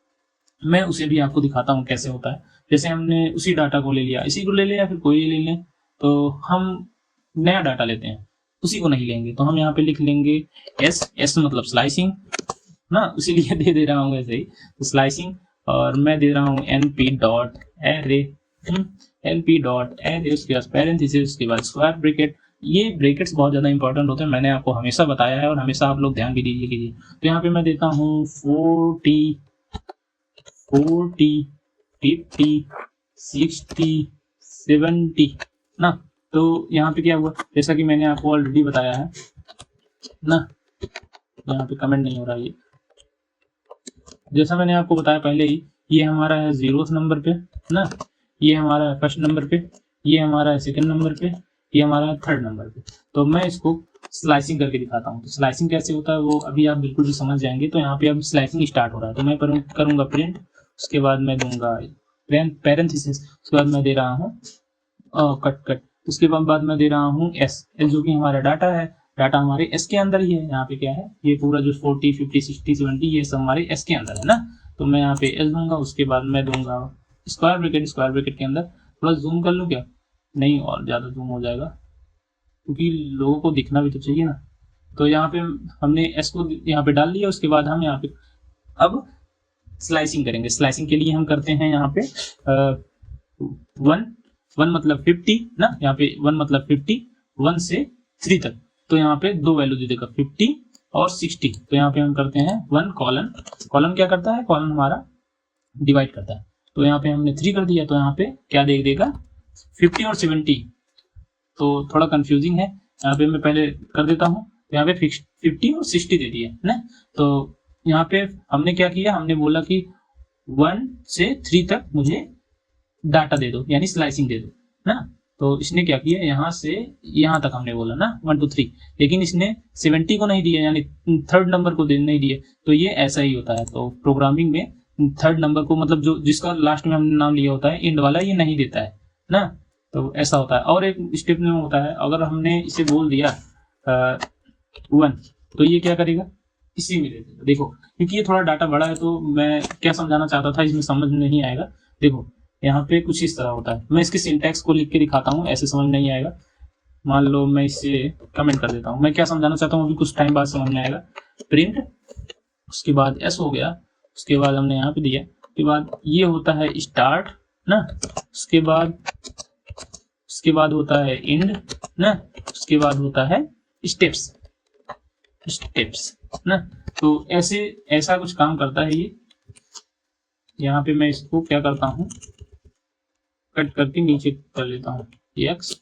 मैं उसे भी आपको दिखाता हूँ कैसे होता है। जैसे हमने उसी डाटा को ले लिया, इसी को ले लिया, फिर कोई ले लें, तो हम नया डाटा लेते हैं, उसी को नहीं लेंगे। तो हम यहाँ पे लिख लेंगे एस मतलब स्लाइसिंग ना, इसीलिए दे रहा हूँ ऐसे ही, तो स्लाइसिंग। और मैं दे रहा हूँ np डॉट एरे, उसके बाद पैरेंथेसिस, उसके बाद स्क्वायर ब्रैकेट। ये ब्रैकेट्स बहुत ज़्यादा इंपॉर्टेंट होते हैं, मैंने आपको हमेशा बताया है और हमेशा आप लोग ध्यान भी कीजिए। तो यहाँ पे मैं देता हूँ 40, 50, 60, 70 ना। तो यहाँ पे क्या हुआ, जैसा कि मैंने आपको ऑलरेडी बताया है ना, यहाँ पे कमेंट नहीं हो रहा, ये जैसा मैंने आपको बताया पहले ही, ये हमारा है 0th नंबर पे ना, ये हमारा है फर्स्ट नंबर पे, ये हमारा है सेकंड नंबर पे, ये हमारा है 3rd नंबर पे। तो मैं इसको स्लाइसिंग करके दिखाता हूँ। तो स्लाइसिंग कैसे होता है वो अभी आप बिल्कुल भी समझ जाएंगे। तो यहाँ पे अब स्लाइसिंग स्टार्ट हो रहा है, तो मैं करूँगा प्रिंट, उसके बाद मैं दूंगा पैरेंथेसिस, उसके बाद मैं दे रहा हूँ कट, उसके बाद मैं दे रहा हूँ एस जो कि हमारा डाटा है, डाटा हमारे एस के अंदर ही है। यहाँ पे क्या है, ये पूरा जो 40, 50, 60, 70 ये सब हमारे एस के अंदर है ना। तो मैं यहाँ पे एस दूंगा, उसके बाद मैं दूंगा स्क्वायर ब्रैकेट के अंदर। थोड़ा जूम कर लूँ क्या, नहीं और ज़्यादा जूम हो जाएगा क्योंकि लोगों को दिखना भी तो चाहिए ना। तो यहाँ पे हमने एस को यहाँ पे डाल लिया, उसके बाद हम यहाँ पे अब स्लाइसिंग करेंगे। स्लाइसिंग के लिए हम करते हैं यहाँ पे 1 मतलब 50 ना, यहाँ पे 1 मतलब 50, 1 से 3 तक। तो यहाँ पे दो वैल्यू दे देगा 50 और 60। तो यहाँ पे हम करते हैं 1 कॉलन क्या करता है, कॉलन हमारा डिवाइड करता है। तो यहाँ पे हमने 3 कर दिया, तो यहाँ पे क्या दे देगा 50 और 70। तो थोड़ा कंफ्यूजिंग है, यहाँ पे मैं पहले कर देता हूँ। तो यहाँ पे 50 और 60 दे दिया ना। तो यहाँ पे हमने क्या किया, हमने बोला कि 1 से 3 तक मुझे डाटा दे दो, यानी स्लाइसिंग दे दो ना। तो इसने क्या किया, यहाँ से यहाँ तक हमने बोला ना 1 2 3, लेकिन इसने 70 को नहीं दिया, यानी थर्ड नंबर को नहीं दिए। तो ये ऐसा ही होता है। तो प्रोग्रामिंग में थर्ड नंबर को, मतलब जो जिसका लास्ट में हमने नाम लिया होता है इंड वाला, ये नहीं देता है ना। तो ऐसा होता है। और एक स्टेप में होता है, अगर हमने इसे बोल दिया 1, तो ये क्या करेगा, इसी में दे देगा। देखो, क्योंकि ये थोड़ा डाटा बड़ा है, तो मैं क्या समझाना चाहता था इसमें समझ में नहीं आएगा। देखो यहाँ पे कुछ इस तरह होता है, मैं इसके सिंटैक्स को लिख के दिखाता हूँ, ऐसे समझ नहीं आएगा। मान लो मैं इसे कमेंट कर देता हूँ, मैं क्या समझाना चाहता हूँ अभी कुछ टाइम बाद समझ में आएगा। प्रिंट, उसके बाद एस हो गया, उसके बाद हमने यहाँ पे दिया, उसके बाद ये होता है स्टार्ट ना, उसके बाद होता है एंड ना, उसके बाद होता है स्टेप्स ना। तो ऐसा कुछ काम करता है ये। यहाँ पे मैं इसको क्या करता हूँ, कट करके नीचे कर लेता हूँ x।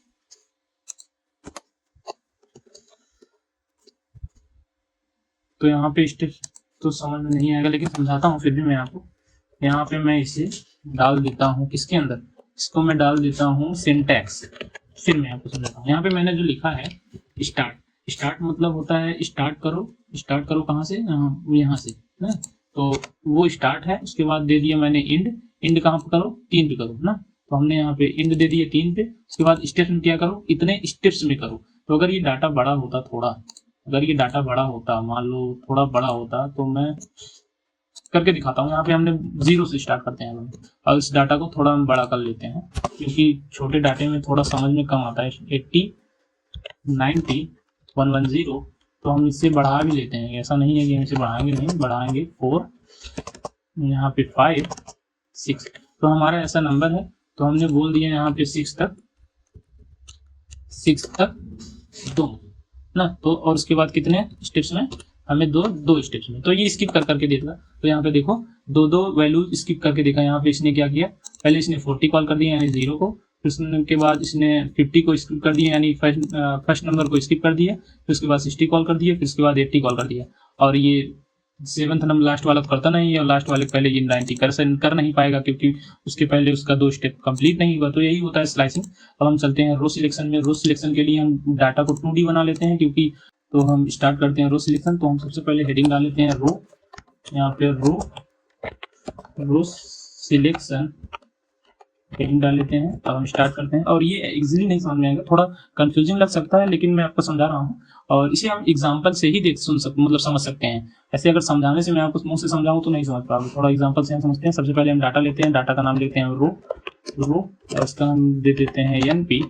तो यहाँ पे स्टेप तो समझ में नहीं आएगा, लेकिन समझाता हूँ फिर भी मैं आपको। यहाँ पे मैं इसे डाल देता हूँ किसके अंदर, इसको मैं डाल देता हूँ सिंटैक्स, फिर मैं आपको समझाता हूँ। यहाँ पे मैंने जो लिखा है स्टार्ट मतलब होता है स्टार्ट करो कहाँ से, यहाँ से ना। तो वो स्टार्ट है, उसके बाद दे दिया मैंने इंड कहाँ पे करो, 3 पे करो ना। तो हमने यहाँ पे इंड दे दिया 3 पे, उसके बाद स्टेप्स में क्या करो, इतने स्टेप्स में करो। तो अगर ये डाटा बड़ा होता थोड़ा, अगर ये डाटा बड़ा होता, मान लो थोड़ा बड़ा होता, तो मैं करके दिखाता हूँ। यहाँ पे हमने 0 से स्टार्ट करते हैं और इस डाटा को थोड़ा हम बड़ा कर लेते हैं, क्योंकि छोटे डाटे में थोड़ा समझ में कम आता है। 80 90 110, तो हम इससे बढ़ा भी लेते हैं, ऐसा नहीं है कि हम इसे बढ़ाएंगे नहीं, बढ़ाएंगे 4, यहाँ पे 5 6, तो हमारा ऐसा नंबर है। तो हमने बोल दिया यहाँ पे 6 तक 2 ना। तो और उसके बाद कितने स्टेप्स में, हमें दो स्टेप्स में। तो ये स्किप करके देगा। तो यहाँ पे देखो दो वैल्यू स्किप करके देखा। यहाँ पे इसने क्या किया, पहले इसने 40 कॉल कर दिया यानी 0 को, फिर उसके बाद इसने 50 को स्किप कर दिया यानी फर्स्ट नंबर को स्किप कर दिया, फिर उसके बाद 60 कॉल कर दिया, फिर उसके बाद 80 कॉल कर दिया। और ये 7th नंबर लास्ट वाला करता नहीं है, और लास्ट वाले पहले ये 90 कर नहीं पाएगा, क्योंकि उसके पहले उसका 2 स्टेप कंप्लीट नहीं हुआ। तो यही होता है स्लाइसिंग। अब हम चलते हैं रो सिलेक्शन में। रो सिलेक्शन के लिए हम डाटा को 2D बना लेते हैं, क्योंकि तो हम स्टार्ट करते हैं रो सिलेक्शन। तो हम सबसे पहले हेडिंग डाल लेते हैं रो, यहाँ पे रो सिलेक्शन हेडिंग डाल लेते हैं। अब हम स्टार्ट करते हैं। और ये इजीली नहीं समझ में आएगा, थोड़ा कंफ्यूजिंग लग सकता है, लेकिन मैं आपको समझा रहा हूँ, और इसे हम एग्जांपल से ही समझ सकते हैं। ऐसे अगर समझाने से मैं आपको मुंह से समझाऊं तो नहीं समझ पाओगे, थोड़ा एग्जांपल से हम समझते हैं। सबसे पहले हम डाटा लेते हैं, डाटा का नाम लेते हैं रो, और उसका हम दे देते हैं np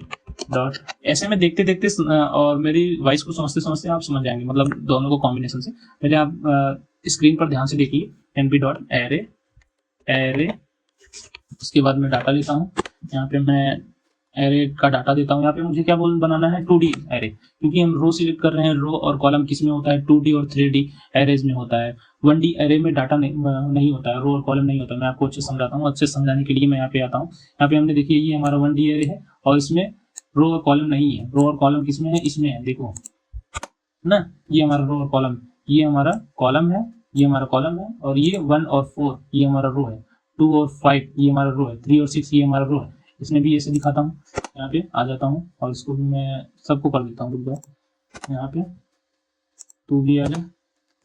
डॉट। ऐसे में देखते देखते और मेरी वॉइस को समझते समझते आप समझ जाएंगे, मतलब दोनों को कॉम्बिनेशन से। पहले आप स्क्रीन पर ध्यान से देखिए, np डॉट एरे, उसके बाद मैं डाटा लेता हूँ। यहाँ पे मैं एरे का डाटा देता हूँ। यहाँ पे मुझे क्या बनाना है, 2D एरे, क्योंकि हम रो सिलेक्ट कर रहे हैं। रो और कॉलम किस में होता है, 2D और 3D एरेज में होता है। 1D एरे में डाटा नहीं होता है, रो और कॉलम नहीं होता है। मैं आपको अच्छे समझाता हूँ, अच्छे समझाने के लिए मैं यहाँ पे आता हूँ। यहाँ पे हमने देखिए ये हमारा 1D एरे है, और इसमें रो और कॉलम नहीं है। रो और कॉलम किस में है, इसमें है, देखो ना। ये हमारा रो और कॉलम, ये हमारा कॉलम है, ये हमारा कॉलम है, और ये 1 और 4 ये हमारा रो है, 2 और 5 ये हमारा रो है, 3 और 6 ये हमारा रो है। इसमें भी ऐसे दिखाता हूँ। यहाँ पे आ जाता हूँ और इसको भी मैं सबको कर देता हूँ। यहाँ पे 2 भी आ जाए।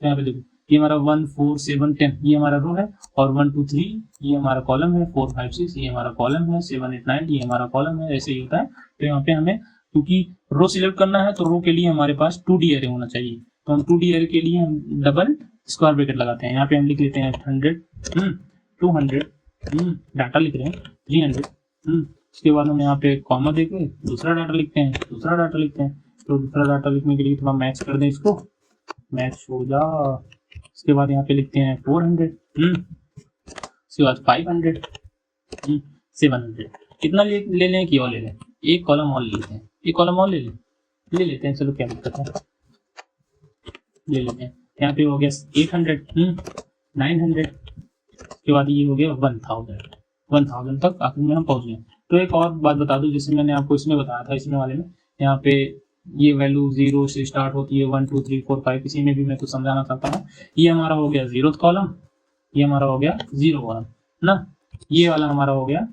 यहाँ पे देखो ये हमारा 1 4 7 10 ये हमारा रो है, और 1 2 3 ये हमारा कॉलम है, 4 5 6 ये हमारा कॉलम है, 7 8 9 ये हमारा कॉलम है। ऐसे ही होता है। तो यहाँ पे हमें क्योंकि रो सिलेक्ट करना है, तो रो के लिए हमारे पास 2D एरे होना चाहिए। तो हम 2D एरे के लिए हम डबल स्क्वायर ब्रैकेट लगाते हैं। यहाँ पे हम लिख लेते हैं 100 200 डाटा लिख रहे हैं 300 उसके बाद हम यहाँ पे कॉमा देके दूसरा डाटा लिखते हैं। तो दूसरा डाटा लिखने के लिए थोड़ा मैच कर दें, इसको मैच हो जा। उसके बाद यहाँ पे लिखते हैं 400 उसके बाद 500 700। कितना ले लें कि और ले लें, एक कॉलम और लेते हैं, एक कॉलम और ले लेते हैं। चलो क्या दिक्कत है, ले लेते हैं। यहाँ पे हो गया 800 900, उसके बाद ये हो गया 1000 तक आखिर में हम पहुंच गए। तो एक और बात बता दूं, जैसे मैंने आपको इसमें बताया था, इसमें वाले में यहाँ पे ये वैल्यू 0 से स्टार्ट होती है, 1 2 3 4 5, इसी में भी मैं कुछ समझाना चाहता हूँ। ये हमारा हो गया 0th कॉलम, ये हमारा हो गया 0 कॉलम ना, ये वाला हमारा हो गया,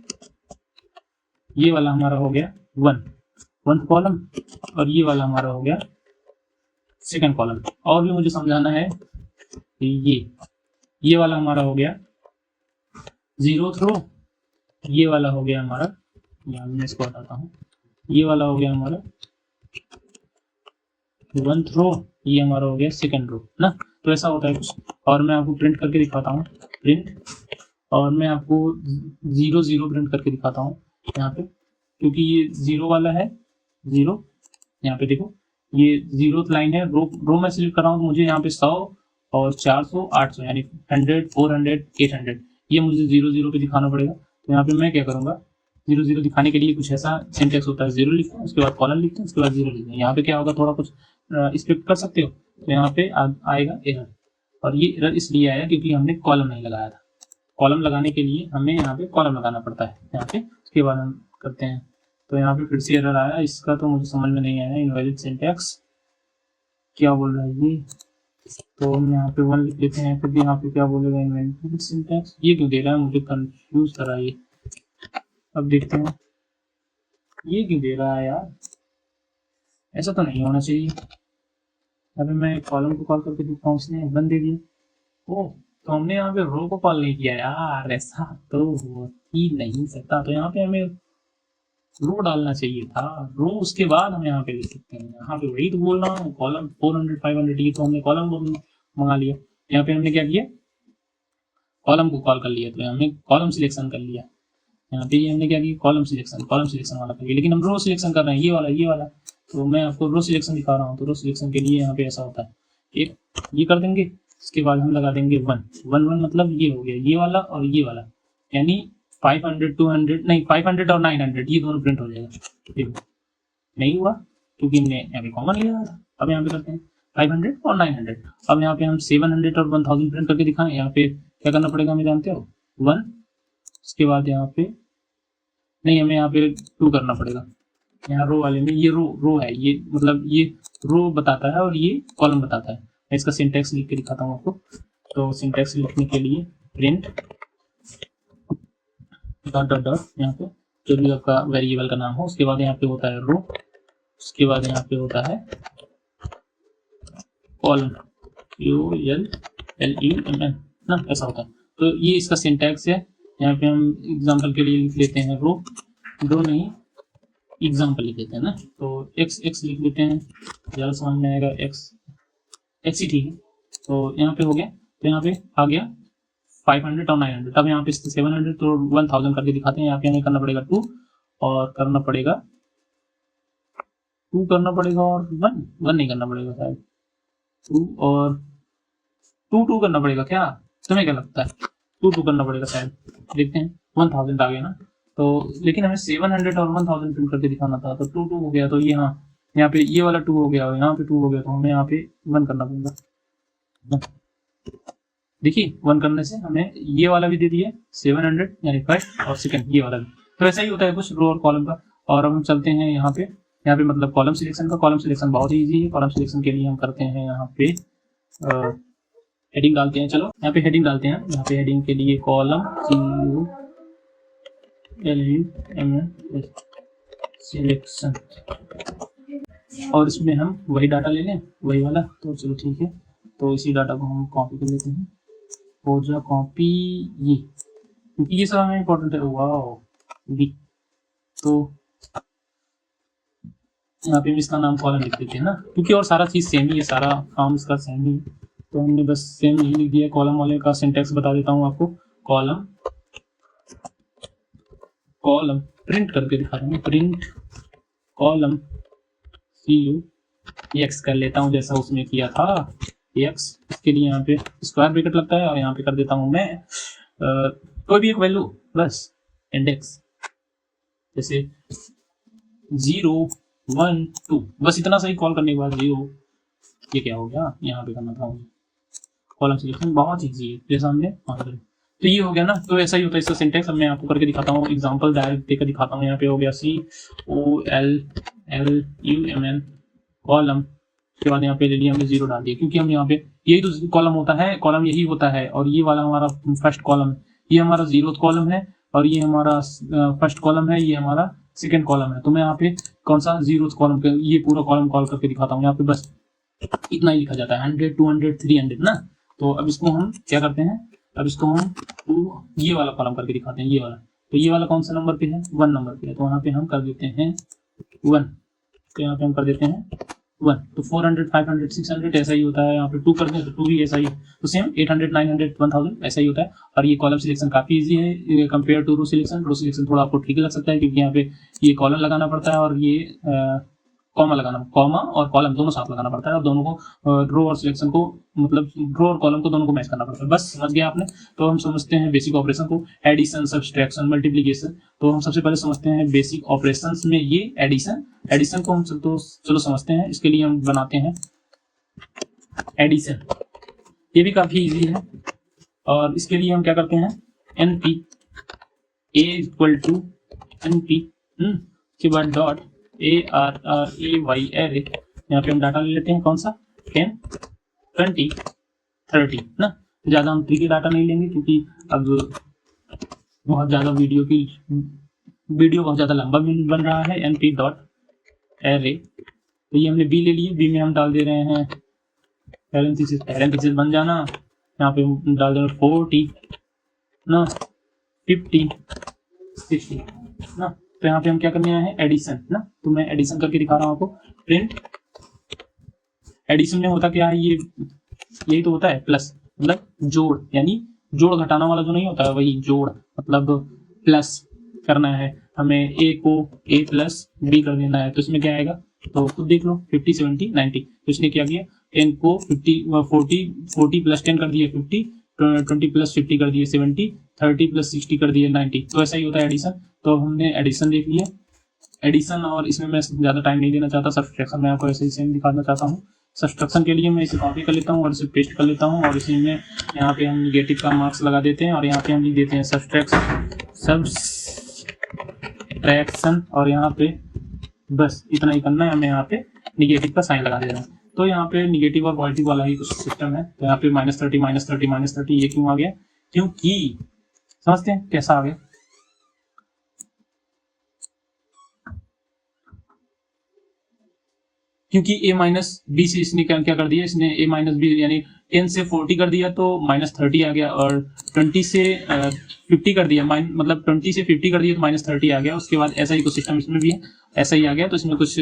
ये वाला हमारा हो गया 1th कॉलम, और ये वाला हमारा हो गया 2nd कॉलम। और भी मुझे समझाना है, ये वाला हमारा हो गया 0th रो, ये वाला हो गया हमारा, यहाँ मैं इसको बताता हूँ, ये वाला हो गया हमारा 1th रो, ये हमारा हो गया 2nd रो ना। तो ऐसा होता है कुछ। और मैं आपको प्रिंट करके दिखाता हूँ, प्रिंट, और मैं आपको 0 0 प्रिंट करके दिखाता हूँ यहाँ पे, क्योंकि ये 0 वाला है 0, यहाँ पे देखो ये 0th लाइन है, रो मैं सिलेक्ट कर रहा हूँ, तो मुझे यहाँ पे 100 और 400 800 यानी 100 400 800 ये मुझे 0 0 पे दिखाना पड़ेगा। तो यहाँ पे मैं क्या करूँगा, 0 0 दिखाने के लिए कुछ ऐसा सिंटेक्स होता है, 0 लिखते हैं, उसके बाद कॉलन लिखते हैं, उसके बाद 0 लिखते हैं। यहाँ पे क्या होगा, थोड़ा कुछ स्क्रिप्ट कर सकते हो, तो यहाँ पे आएगा एरर, और ये एरर इसलिए आया क्योंकि हमने कॉलम नहीं लगाया था। कॉलम लगाने के लिए हमें यहाँ पे कॉलम लगाना पड़ता है यहाँ पे, उसके बाद हम करते हैं। तो यहाँ पे फिर से एरर आया, इसका तो मुझे समझ में नहीं आया, इनवैलिड सिंटैक्स क्या बोल रहा है ये। तो हम यहाँ पे 1 लिख लेते हैं, फिर भी यहाँ पे क्या बोलेगा, इनवैलिड सिंटैक्स, ये क्यों दे रहा है, मुझे कंफ्यूज कर रहा है ये। अब देखते हैं ये क्यों दे रहा है यार, ऐसा तो नहीं होना चाहिए। अभी मैं कॉलम को कॉल करके देखता हूँ, इसने 1 दे दिया। ओह, तो हमने यहाँ पे रो को कॉल नहीं किया यार, ऐसा तो हो ही नहीं सकता। तो यहाँ पे हमें रो डालना चाहिए था, रो उसके बाद हम यहाँ पे लिख सकते हैं। यहाँ पे वही तो बोल रहा हूँ, कॉलम 400 500, ये तो हमने कॉलम को मंगा लिया। यहाँ पे हमने क्या किया, कॉलम को कॉल कर लिया, तो हमने कॉलम सिलेक्शन कर लिया। यहाँ पे हमने क्या किया, कॉलम सिलेक्शन वाला कर लिया, लेकिन हम रो सिलेक्शन कर रहे हैं, ये वाला। तो मैं आपको रो सिलेक्शन दिखा रहा हूँ। तो रो सिलेक्शन के लिए यहाँ पे ऐसा होता है, एक ये कर देंगे, इसके बाद हम लगा देंगे 1 मतलब ये हो गया, ये वाला और ये वाला, यानी 500 200 नहीं 500 और 900 ये दोनों प्रिंट हो जाएगा। देखो नहीं हुआ क्योंकि हमने यहाँ पे कॉमन लिया था। अब यहाँ पे करते हैं 500 और 900। अब यहाँ पे हम 700 और 1000 प्रिंट करके दिखाएं। यहाँ पे क्या करना पड़ेगा, हमें जानते हो 1, उसके बाद यहाँ पे नहीं, हमें यहाँ पे 2 करना पड़ेगा। यहाँ रो वाले में ये रो है, ये मतलब ये रो बताता है और ये कॉलम बताता है। मैं इसका सिंटैक्स लिख के दिखाता हूँ आपको। तो सिंटैक्स लिखने के लिए प्रिंट डॉट डॉट डॉट, यहाँ पे जो भी आपका वेरिएबल का नाम हो, उसके बाद यहाँ पे होता है रो, उसके बाद यहाँ पे होता है कॉलम ULLEMN ना, ऐसा होता है। तो ये इसका सिंटैक्स है। यहाँ पे हम एग्जांपल के लिए लिख लेते हैं रो नहीं एग्जांपल लिख देते हैं ना, तो x लिख लेते हैं, ज़्यादा समझ में आएगा, x ही ठीक है। तो यहाँ पे हो गया, तो यहाँ पे आ गया 500 और 900। अब यहाँ पे 700 तो 1000 करके दिखाते हैं। यहाँ पे हमें करना पड़ेगा 2 और करना पड़ेगा 2 करना पड़ेगा और 1 नहीं करना पड़ेगा शायद, 2 और 2 करना पड़ेगा। क्या तुम्हें क्या लगता है, 2 करना पड़ेगा शायद, देखते हैं। 1000 आ गया ना, तो लेकिन हमें 700 और 1000 प्रिंट करके दिखाना था, तो 2 हो गया। तो ये हाँ, यहाँ पे ये वाला 2 हो गया और यहाँ पे 2 हो गया, तो हमें यहाँ पे 1 करना पड़ेगा। देखिए 1 करने से हमें ये वाला भी दे दिया 700 यानी फर्स्ट और सेकंड, ये वाला भी। तो ऐसा ही होता है कुछ रो और कॉलम का। और हम चलते हैं यहाँ पे मतलब कॉलम सिलेक्शन का। कॉलम सिलेक्शन बहुत ही ईजी है। कॉलम सिलेक्शन के लिए हम करते हैं यहाँ पे हेडिंग डालते हैं। चलो यहाँ पे हेडिंग डालते हैं। यहाँ पे हेडिंग के लिए कॉलम सिलेक्शन, और इसमें हम वही डाटा ले लें, वही वाला। तो चलो ठीक है, तो इसी डाटा को हम कॉपी कर लेते हैं। हो जा कॉपी ये, क्योंकि ये सब हमें इम्पोर्टेंट है। वाह बी, तो यहाँ पे भी इसका नाम कॉलम लिख देते हैं ना, क्योंकि और सारा चीज़ सेम ही है, सारा काम इसका सेम ही। तो हमने बस सेम ही लिख दिया। कॉलम वाले का सिंटैक्स बता देता हूँ आपको। कॉलम प्रिंट करके दिखा रहा हूँ, प्रिंट कॉलम CUX कर लेता हूँ जैसा उसमें किया था x। इसके लिए यहाँ पे स्क्वायर ब्रैकेट लगता है और यहाँ पे कर देता हूँ मैं कोई भी एक वैल्यू प्लस इंडेक्स, जैसे 0 1 2, बस इतना सही कॉल करने के बाद 0, ये क्या हो गया, यहाँ पे करना था मुझे। कॉलम सिलेक्शन बहुत ईजी है, जैसा हमने तो ये हो गया ना। तो ऐसा ही होता है इसका सिंटैक्स। अब मैं आपको करके दिखाता हूँ, एग्जांपल डायरेक्ट देकर दिखाता हूँ। यहाँ पे हो गया COLLUMN कॉलम, उसके बाद यहाँ पे ले लिया हमने 0 डाल दिया, क्योंकि हम यहाँ पे यही तो कॉलम होता है, कॉलम यही होता है। और ये वाला हमारा फर्स्ट कॉलम है, ये हमारा 0th कॉलम है, और ये हमारा फर्स्ट कॉलम है, ये हमारा सेकंड कॉलम है। तो मैं यहाँ पे कौन सा 0th कॉलम का ये पूरा कॉलम कॉल करके दिखाता हूँ। यहाँ पे बस इतना ही लिखा जाता है 100 200 300 ना। तो अब इसको हम क्या करते हैं, अब इसको हम ये वाला कॉलम करके दिखाते हैं, ये वाला। तो ये वाला कौन सा नंबर पे है, 1 नंबर पे है, तो वहाँ पे हम कर देते हैं 1। तो यहाँ पे हम कर देते हैं 1। तो 400 500 600 ऐसा ही होता है। यहाँ पे 2 कर दें तो 2 भी ऐसा ही, तो सेम 800 900 1000 ऐसा ही होता है। और ये कॉलम सिलेक्शन काफी इजी है compare to row selection. Row selection थोड़ा आपको ठीक लग सकता है, क्योंकि यहाँ पे ये कॉलम लगाना पड़ता है और ये कॉमा लगाना, कॉमा और कॉलम दोनों साथ लगाना पड़ता है, और दोनों को रो और सिलेक्शन को, मतलब रो और कॉलम को दोनों को मैच करना पड़ता है। बस समझ गया आपने। तो हम समझते हैं बेसिक ऑपरेशन को, एडिशन, सब्सट्रैक्शन, मल्टीप्लिकेशन। तो हम सबसे पहले समझते हैं बेसिक ऑपरेशंस में ये एडिशन। एडिशन को हम तो चलो समझते हैं। इसके लिए हम बनाते हैं एडिशन, ये भी काफी इजी है। और इसके लिए हम क्या करते हैं, NP A = NP के बाद डॉट ARRAY एरे। यहाँ पे हम डाटा ले लेते हैं कौन सा, 10 20 30 ना। ज़्यादा हम 3 के डाटा नहीं लेंगे, क्योंकि अब बहुत ज़्यादा वीडियो बहुत ज़्यादा लंबा बन रहा है। NP डॉट एरे, तो ये हमने B ले लिए। B में हम डाल दे रहे हैं पैरेंथेसिस बन जाना। यहाँ पे हम डाल दे रहे हैं 40 ना, 50 60 ना। तो यहाँ पे हम क्या करने आए हैं, एडिशन ना। तो मैं एडिशन करके दिखा रहा हूँ आपको। प्रिंट एडिशन में होता क्या है, ये यही तो होता है, प्लस मतलब जोड़, यानी जोड़ घटाना वाला जो नहीं होता है, वही जोड़, मतलब प्लस करना है हमें। A को A + B कर देना है। तो इसमें क्या आएगा, तो खुद देख लो, 50 70 90। तो इसने क्या किया, 10 को 40 + 10 कर दिया 50, 20 + 50 कर दिए 70, 30 + 60 कर दिए 90। तो ऐसा ही होता है एडिशन। तो हमने एडिशन देख लिया, एडिशन। और इसमें मैं ज़्यादा टाइम नहीं देना चाहता। सब्सट्रैक्शन मैं आपको ऐसे ही सेम दिखाना चाहता हूँ। सब्सट्रैक्शन के लिए मैं इसे कॉपी कर लेता हूँ और इसे पेस्ट कर लेता हूँ, और इसी में यहाँ पे हम निगेटिव का मार्क्स लगा देते हैं, और यहाँ पे हम लिख देते हैं सब्सट्रैक्शन, और यहाँ पे बस इतना ही करना है हमें। यहाँ पे निगेटिव का साइन लगा देना है। तो यहाँ पे निगेटिव और पॉजिटिव वाला ही कुछ सिस्टम है। तो यहाँ पे -30 -30 -30 ये क्यों आ गया, क्योंकि समझते हैं कैसा आ गया। क्योंकि A-B से इसने क्या कर दिया, इसने A-B यानी 10 से 40 कर दिया, तो -30 आ गया। और 20 से 50 कर दिया, मतलब 20 से 50 कर दिया तो -30 आ गया। उसके बाद ऐसा ही कुछ सिस्टम इसमें भी है, ऐसा ही आ गया। तो इसमें कुछ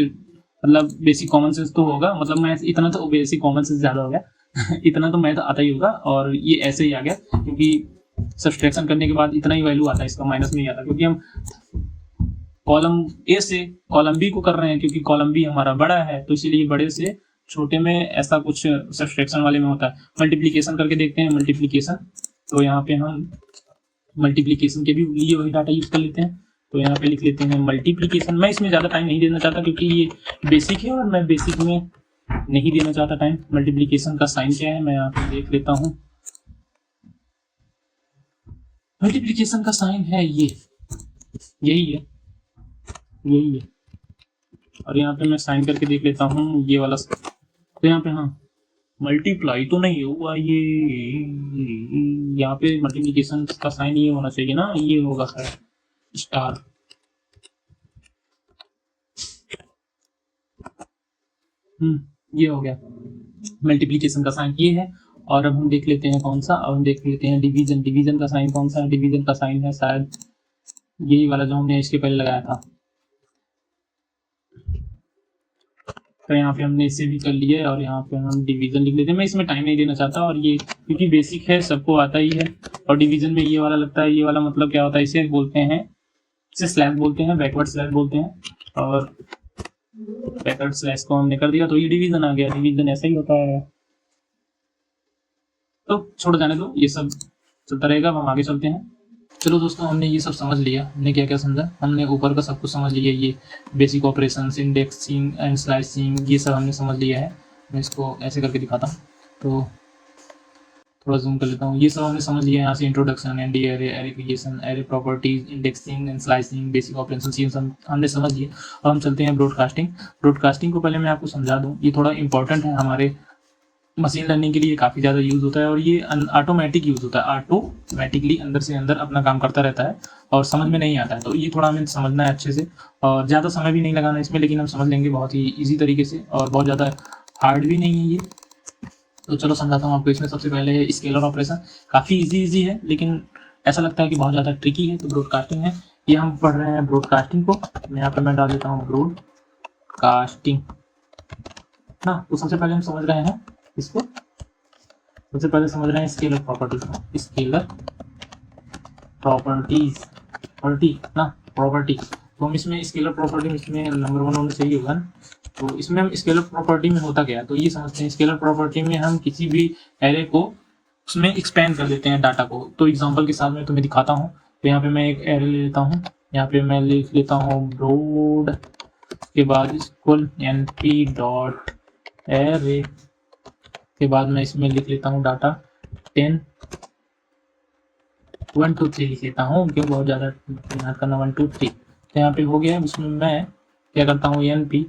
मतलब बेसिक कॉमन सेंस तो होगा, मतलब मैं इतना तो बेसिक कॉमन सेंस ज़्यादा हो गया इतना तो मैं तो आता ही होगा। और ये ऐसे ही आ गया, क्योंकि सब्सट्रैक्शन करने के बाद इतना ही वैल्यू आता है, इसका माइनस नहीं आता, क्योंकि हम कॉलम A से कॉलम B को कर रहे हैं, क्योंकि कॉलम B हमारा बड़ा है, तो इसीलिए बड़े से छोटे में ऐसा कुछ सब्सट्रैक्शन वाले में होता है। मल्टीप्लिकेशन करके देखते हैं, मल्टीप्लिकेशन। तो यहाँ पे हम मल्टीप्लिकेशन के भी लिए वही डाटा यूज कर लेते हैं। तो यहाँ पे लिख लेते हैं मल्टीप्लिकेशन। मैं इसमें ज़्यादा टाइम नहीं देना चाहता, क्योंकि ये बेसिक है और मैं बेसिक में नहीं देना चाहता टाइम। मल्टीप्लिकेशन का साइन क्या है मैं यहाँ पे देख लेता हूँ। मल्टीप्लिकेशन का साइन है ये, यही है, यही है। और यहाँ पे मैं साइन करके देख लेता हूँ ये वाला। तो यहाँ पे हाँ, मल्टीप्लाई तो नहीं हुआ ये, यहाँ पे मल्टीप्लिकेशन का साइन ये होना चाहिए ना, ये होगा सर स्टार। ये हो गया, मल्टीप्लिकेशन का साइन ये है। और अब हम देख लेते हैं कौन सा, अब हम देख लेते हैं डिवीजन। डिवीजन का साइन कौन सा है, डिवीजन का साइन है शायद यही वाला जो हमने इसके पहले लगाया था। तो यहाँ पे हमने इसे भी कर लिया है, और यहाँ पे हम डिवीजन लिख लेते हैं। मैं इसमें टाइम नहीं देना चाहता, और ये क्योंकि बेसिक है, सबको आता ही है। और डिवीजन में ये वाला लगता है, ये वाला मतलब क्या होता है, इसे बोलते हैं, इसे स्लैश बोलते हैं, बैकवर्ड स्लैश बोलते हैं। और बैकवर्ड स्लैश को हमने कर दिया तो ये डिवीजन आ गया। डिवीजन ऐसा ही होता है। तो छोड़ जाने दो, ये सब चलता रहेगा, अब हम आगे चलते हैं। चलो दोस्तों, हमने ये सब समझ लिया। हमने क्या क्या समझा, हमने ऊपर का सब कुछ समझ लिया। ये basic operations, indexing and slicing, ये सब हमने समझ लिया है। मैं इसको ऐसे करके दिखाता हूँ। तो थोड़ा जूम कर लेता हूँ। ये सब हमने समझ लिया यहाँ से, introduction, ND array, array creation, array properties, indexing and slicing, basic operations, ये सब हमने समझ लिया। और हम चलते हैं ब्रॉडकास्टिंग। ब्रॉडकास्टिंग को पहले मैं आपको समझा दूँ, ये थोड़ा इंपॉर्टेंट है हमारे मशीन लर्निंग के लिए, काफ़ी ज़्यादा यूज़ होता है और ये ऑटोमेटिक यूज़ होता है, ऑटोमेटिकली अंदर से अंदर अपना काम करता रहता है और समझ में नहीं आता है। तो ये थोड़ा हमें समझना है अच्छे से और ज़्यादा समय भी नहीं लगाना इसमें, लेकिन हम समझ लेंगे बहुत ही ईजी तरीके से और बहुत ज़्यादा हार्ड भी नहीं है ये। तो चलो समझाता हूँ आपको। इसमें सबसे पहले स्केलर ऑपरेशन काफ़ी ईजी है, लेकिन ऐसा लगता है कि बहुत ज़्यादा ट्रिकी है। तो ब्रॉडकास्टिंग है, ये हम पढ़ रहे हैं ब्रॉडकास्टिंग को। यहाँ पर मैं डाल देता हूँ ब्रॉडकास्टिंग ना। तो सबसे पहले हम समझ रहे हैं इसको, सबसे पहले समझ रहे हैं स्केलर प्रॉपर्टीज को। स्केलर प्रॉपर्टी ना, प्रॉपर्टी। तो हम इसमें स्केलर प्रॉपर्टी में इसमें नंबर 1 होना चाहिए 1। तो इसमें हम स्केलर प्रॉपर्टी में होता क्या है, तो ये समझते हैं। स्केलर प्रॉपर्टी में हम किसी भी एरे को उसमें एक्सपेंड कर देते हैं डाटा को। तो एग्जांपल के साथ मैं तुम्हें दिखाता हूँ। तो यहाँ पे मैं एक एरे ले लेता हूँ, यहाँ पे मैं लिख लेता हूँ ब्रॉड के बाद इक्वल np डॉट एरे के बाद मैं इसमें लिख लेता हूँ डाटा 10 1 2 3 लिख लेता हूँ, क्यों बहुत ज़्यादा याद करना 1 2 3। तो यहाँ पे हो गया। इसमें मैं क्या करता हूँ np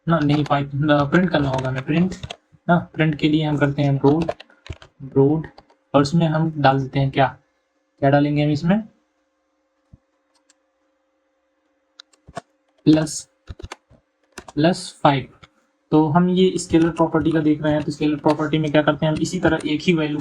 ना, नहीं प्रिंट करना होगा, मैं प्रिंट ना, प्रिंट के लिए हम करते हैं ब्रॉड और इसमें हम डाल देते हैं क्या डालेंगे हम इसमें +5। तो हम ये स्केलर प्रॉपर्टी का देख रहे हैं। तो स्केलर प्रॉपर्टी में क्या करते हैं हम, इसी तरह एक ही वैल्यू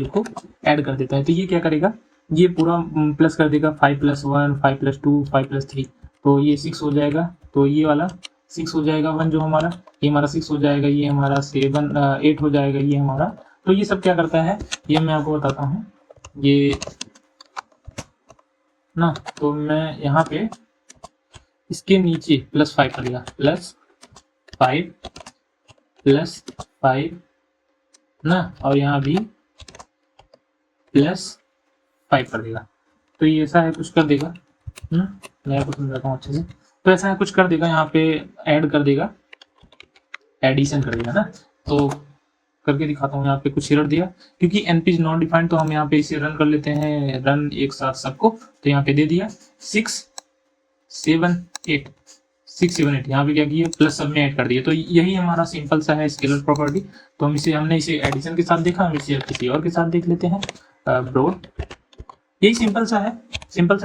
को ऐड कर देते हैं। तो ये क्या करेगा, ये पूरा प्लस कर देगा 5 + 1 5 + 2 5 + 3, तो ये 6 हो जाएगा। तो ये वाला 6 हो जाएगा 1 जो हमारा, ये हमारा 6 हो जाएगा, ये हमारा 8 हो जाएगा ये हमारा। तो ये सब क्या करता है, ये मैं आपको बताता हूँ ये ना। तो मैं यहाँ पे इसके नीचे +5 कर दिया, +5 ना, और यहाँ भी +5 कर देगा। तो ये ऐसा है कुछ कर देगा। मैं आपको समझाता हूँ अच्छे से। तो ऐसा है कुछ कर देगा, यहाँ पे ऐड कर देगा, एडिशन कर देगा ना। तो करके दिखाता हूँ। यहाँ पे कुछ एरर दिया क्योंकि np इज नॉट डिफाइंड, तो हम यहाँ पे इसे रन कर लेते हैं, रन एक साथ सबको। तो यहाँ पे दे दिया 6 7 8 यहाँ पे क्या किया, प्लस सब में ऐड कर दिया। तो यही हमारा सिंपल सा है स्केलर प्रॉपर्टी। तो हम हमने इसे एडिशन के साथ देखा, हम इसे किसी और के साथ देख लेते हैं ब्रॉड। यही सिंपल सा है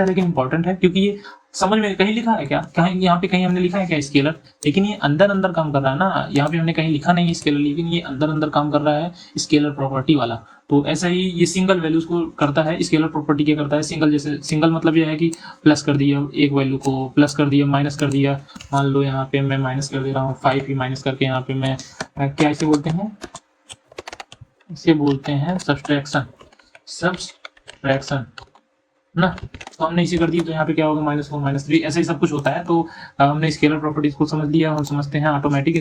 लेकिन इंपॉर्टेंट है, क्योंकि ये समझ में कहीं लिखा है क्या, कहीं यहाँ पे कहीं हमने लिखा है क्या स्केलर, लेकिन ये अंदर काम कर रहा है ना। यहाँ पे हमने कहीं लिखा नहीं है स्केलर, लेकिन ये अंदर काम कर रहा है स्केलर प्रॉपर्टी वाला। तो ऐसा ही ये सिंगल वैल्यूज को करता है। स्केलर प्रॉपर्टी क्या करता है, सिंगल, जैसे सिंगल मतलब यह है कि प्लस कर दिया एक वैल्यू को, प्लस कर दिया, माइनस कर दिया। मान लो यहाँ पे मैं माइनस कर दे रहा हूँ 5 ही माइनस करके, यहाँ पे मैं क्या इसे बोलते हैं, इसे बोलते हैं सब्सट्रैक्शन ना। तो हमने इसे कर दी, तो यहाँ पे क्या होगा -4 -3, ऐसा ही सब कुछ होता है। तो हमने स्केलर प्रॉपर्टीज को समझ लिया। हम समझते हैं ऑटोमेटिक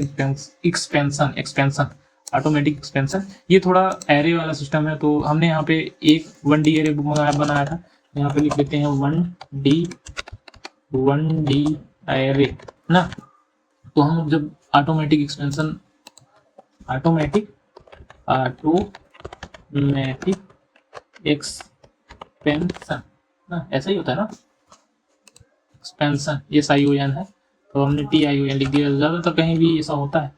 एक्सपेंशन। ऑटोमेटिक एक्सपेंशन ये थोड़ा एरे वाला सिस्टम है। तो हमने यहाँ पे एक 1D एरे बनाया था, यहाँ पे लिख देते हैं 1D एरे ना। तो हम जब ऑटोमेटिक एक्सपेंशन ना, ऐसा ही होता है ना, एक्सपेंशन, ये SION है। तो हमने TION लिख दिया, ज़्यादातर कहीं भी ऐसा होता है।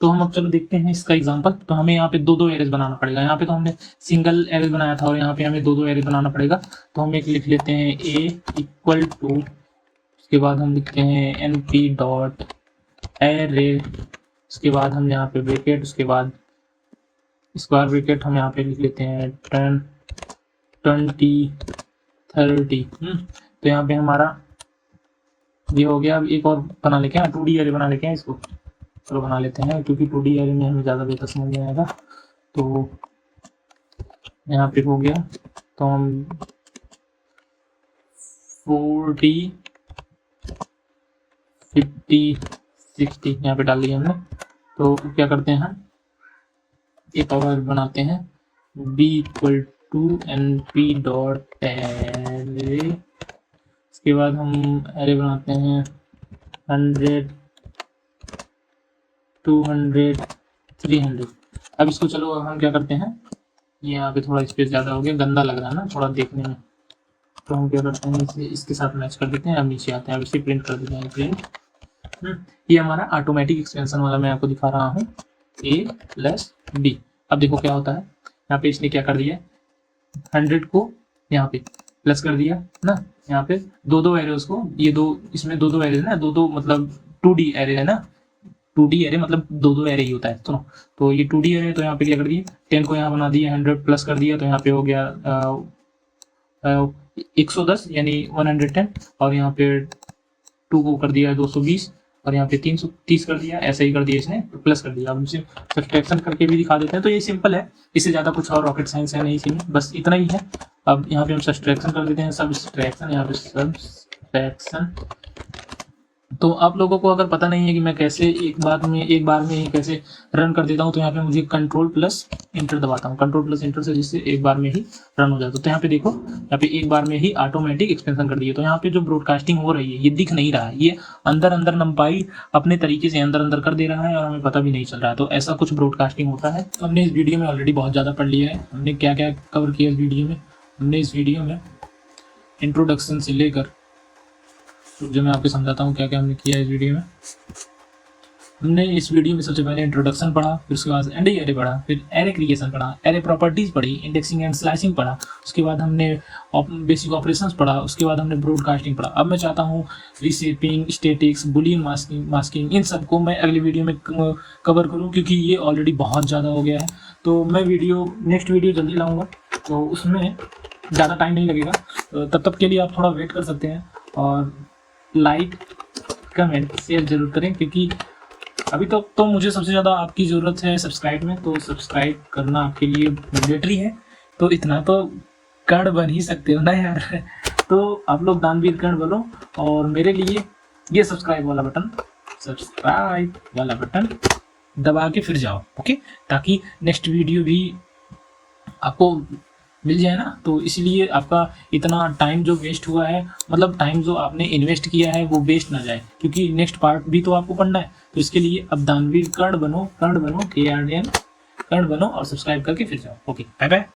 तो हम अब चलो देखते हैं इसका एग्जांपल। तो हमें यहाँ पे दो एरेज बनाना पड़ेगा। यहाँ पे तो हमने सिंगल एरेज बनाया था और यहाँ पे हमें दो एरेज बनाना पड़ेगा। तो हम एक लिख लेते हैं A = उसके बाद हम लिखते हैं np डॉट एरे, उसके बाद हम यहाँ पे ब्रैकेट, उसके बाद स्क्वायर ब्रैकेट, हम यहाँ पे लिख लेते हैं 10 20 30। तो यहाँ पे हमारा ये हो गया। अब एक और बना लेते हैं, 2D एरे बना लेते हैं इसको। चलो बना लेते हैं, क्योंकि 2D एरे में हमें ज़्यादा बेहतर समझ में आएगा। तो यहाँ पे हो गया। तो हम 40 50 60 यहाँ पे डाल दिया हमने। तो क्या करते हैं, एक और बनाते हैं b = np डॉट एरे। उसके बाद हम एरे बनाते हैं 100 200 300। अब इसको चलो हम क्या करते हैं, ये यहाँ पे थोड़ा स्पेस ज़्यादा हो गया, गंदा लग रहा है ना थोड़ा देखने में, तो हम क्या करते हैं इसे इसके साथ मैच कर देते हैं। अब नीचे आते हैं, अब इसे प्रिंट कर देते हैं, प्रिंट। ये हमारा ऑटोमेटिक एक्सपेंशन वाला मैं आपको दिखा रहा हूँ, A+B। अब देखो क्या होता है, यहाँ पे इसने क्या कर दिया, 100 को यहाँ पे प्लस कर दिया ना, यहाँ पे दो एरोज को, ये दो इसमें दो एरे ना, दो मतलब 2D एरे है ना, 2D एरे मतलब दो एरे ही होता है। तो ये 2D एरे, तो यहाँ पे क्या कर दिया, 10 को यहाँ बना दिया, 100 प्लस कर दिया, तो यहाँ पे हो गया 110 यानी 110, और यहाँ पे 2 को कर दिया 220, और यहाँ पे 330 कर दिया, ऐसे ही कर दिया इसने, प्लस कर दिया। अब इसे सब्सट्रैक्शन करके भी दिखा देते हैं। तो ये सिंपल है, इससे ज़्यादा कुछ और रॉकेट साइंस है नहीं इसमें, बस इतना ही है। अब यहाँ पे हम सब्सट्रैक्शन कर देते हैं, सब्सट्रैक्शन, यहाँ पे सब्सट्रैक्शन। तो आप लोगों को अगर पता नहीं है कि मैं कैसे एक बार में ही कैसे रन कर देता हूँ, तो यहाँ पे मुझे Ctrl+Enter दबाता हूँ, Ctrl+Enter से, जिससे एक बार में ही रन हो जाता है। तो यहाँ पे देखो, यहाँ पे एक बार में ही ऑटोमेटिक एक्सपेंशन कर दिया। तो यहाँ पे जो ब्रॉडकास्टिंग हो रही है ये दिख नहीं रहा है, ये अंदर नंपाई अपने तरीके से अंदर कर दे रहा है और हमें पता भी नहीं चल रहा है। तो ऐसा कुछ ब्रॉडकास्टिंग होता है। तो हमने इस वीडियो में ऑलरेडी बहुत ज़्यादा पढ़ लिया है। हमने क्या क्या कवर किया इस वीडियो में, हमने इस वीडियो में इंट्रोडक्शन से लेकर, जो मैं आपको समझाता हूँ क्या क्या हमने किया इस वीडियो में। हमने इस वीडियो में सबसे पहले इंट्रोडक्शन पढ़ा, फिर उसके बाद एंड एरे पढ़ा, फिर एरे क्रिएशन पढ़ा, एरे प्रॉपर्टीज पढ़ी, इंडेक्सिंग एंड स्लाइसिंग पढ़ा, उसके बाद हमने बेसिक ऑपरेशंस पढ़ा, उसके बाद हमने ब्रॉडकास्टिंग पढ़ा। अब मैं चाहता हूँ रिसेपिंग, स्टैटिक्स, बुलियन मास्किंग, इन सबको मैं अगली वीडियो में कवर करूँ, क्योंकि ये ऑलरेडी बहुत ज़्यादा हो गया है। तो मैं नेक्स्ट वीडियो जल्दी लाऊँगा, तो उसमें ज़्यादा टाइम नहीं लगेगा। तो तब तक के लिए आप थोड़ा वेट कर सकते हैं, और लाइक, कमेंट, शेयर जरूर करें, क्योंकि अभी तक तो मुझे सबसे ज़्यादा आपकी ज़रूरत है सब्सक्राइब में। तो सब्सक्राइब करना आपके लिए मैंडेटरी है, तो इतना तो कर्ण बन ही सकते हो ना यार। तो आप लोग दानवीर कर्ण बनो, और मेरे लिए ये सब्सक्राइब वाला बटन दबा के फिर जाओ, ओके, ताकि नेक्स्ट वीडियो भी आपको मिल जाए ना। तो इसलिए आपका इतना टाइम जो वेस्ट हुआ है, मतलब टाइम जो आपने इन्वेस्ट किया है वो वेस्ट ना जाए, क्योंकि नेक्स्ट पार्ट भी तो आपको पढ़ना है। तो इसके लिए अब दानवीर कर्ण बनो, KRN कर्ण बनो, और सब्सक्राइब करके फिर जाओ। Okay, bye bye.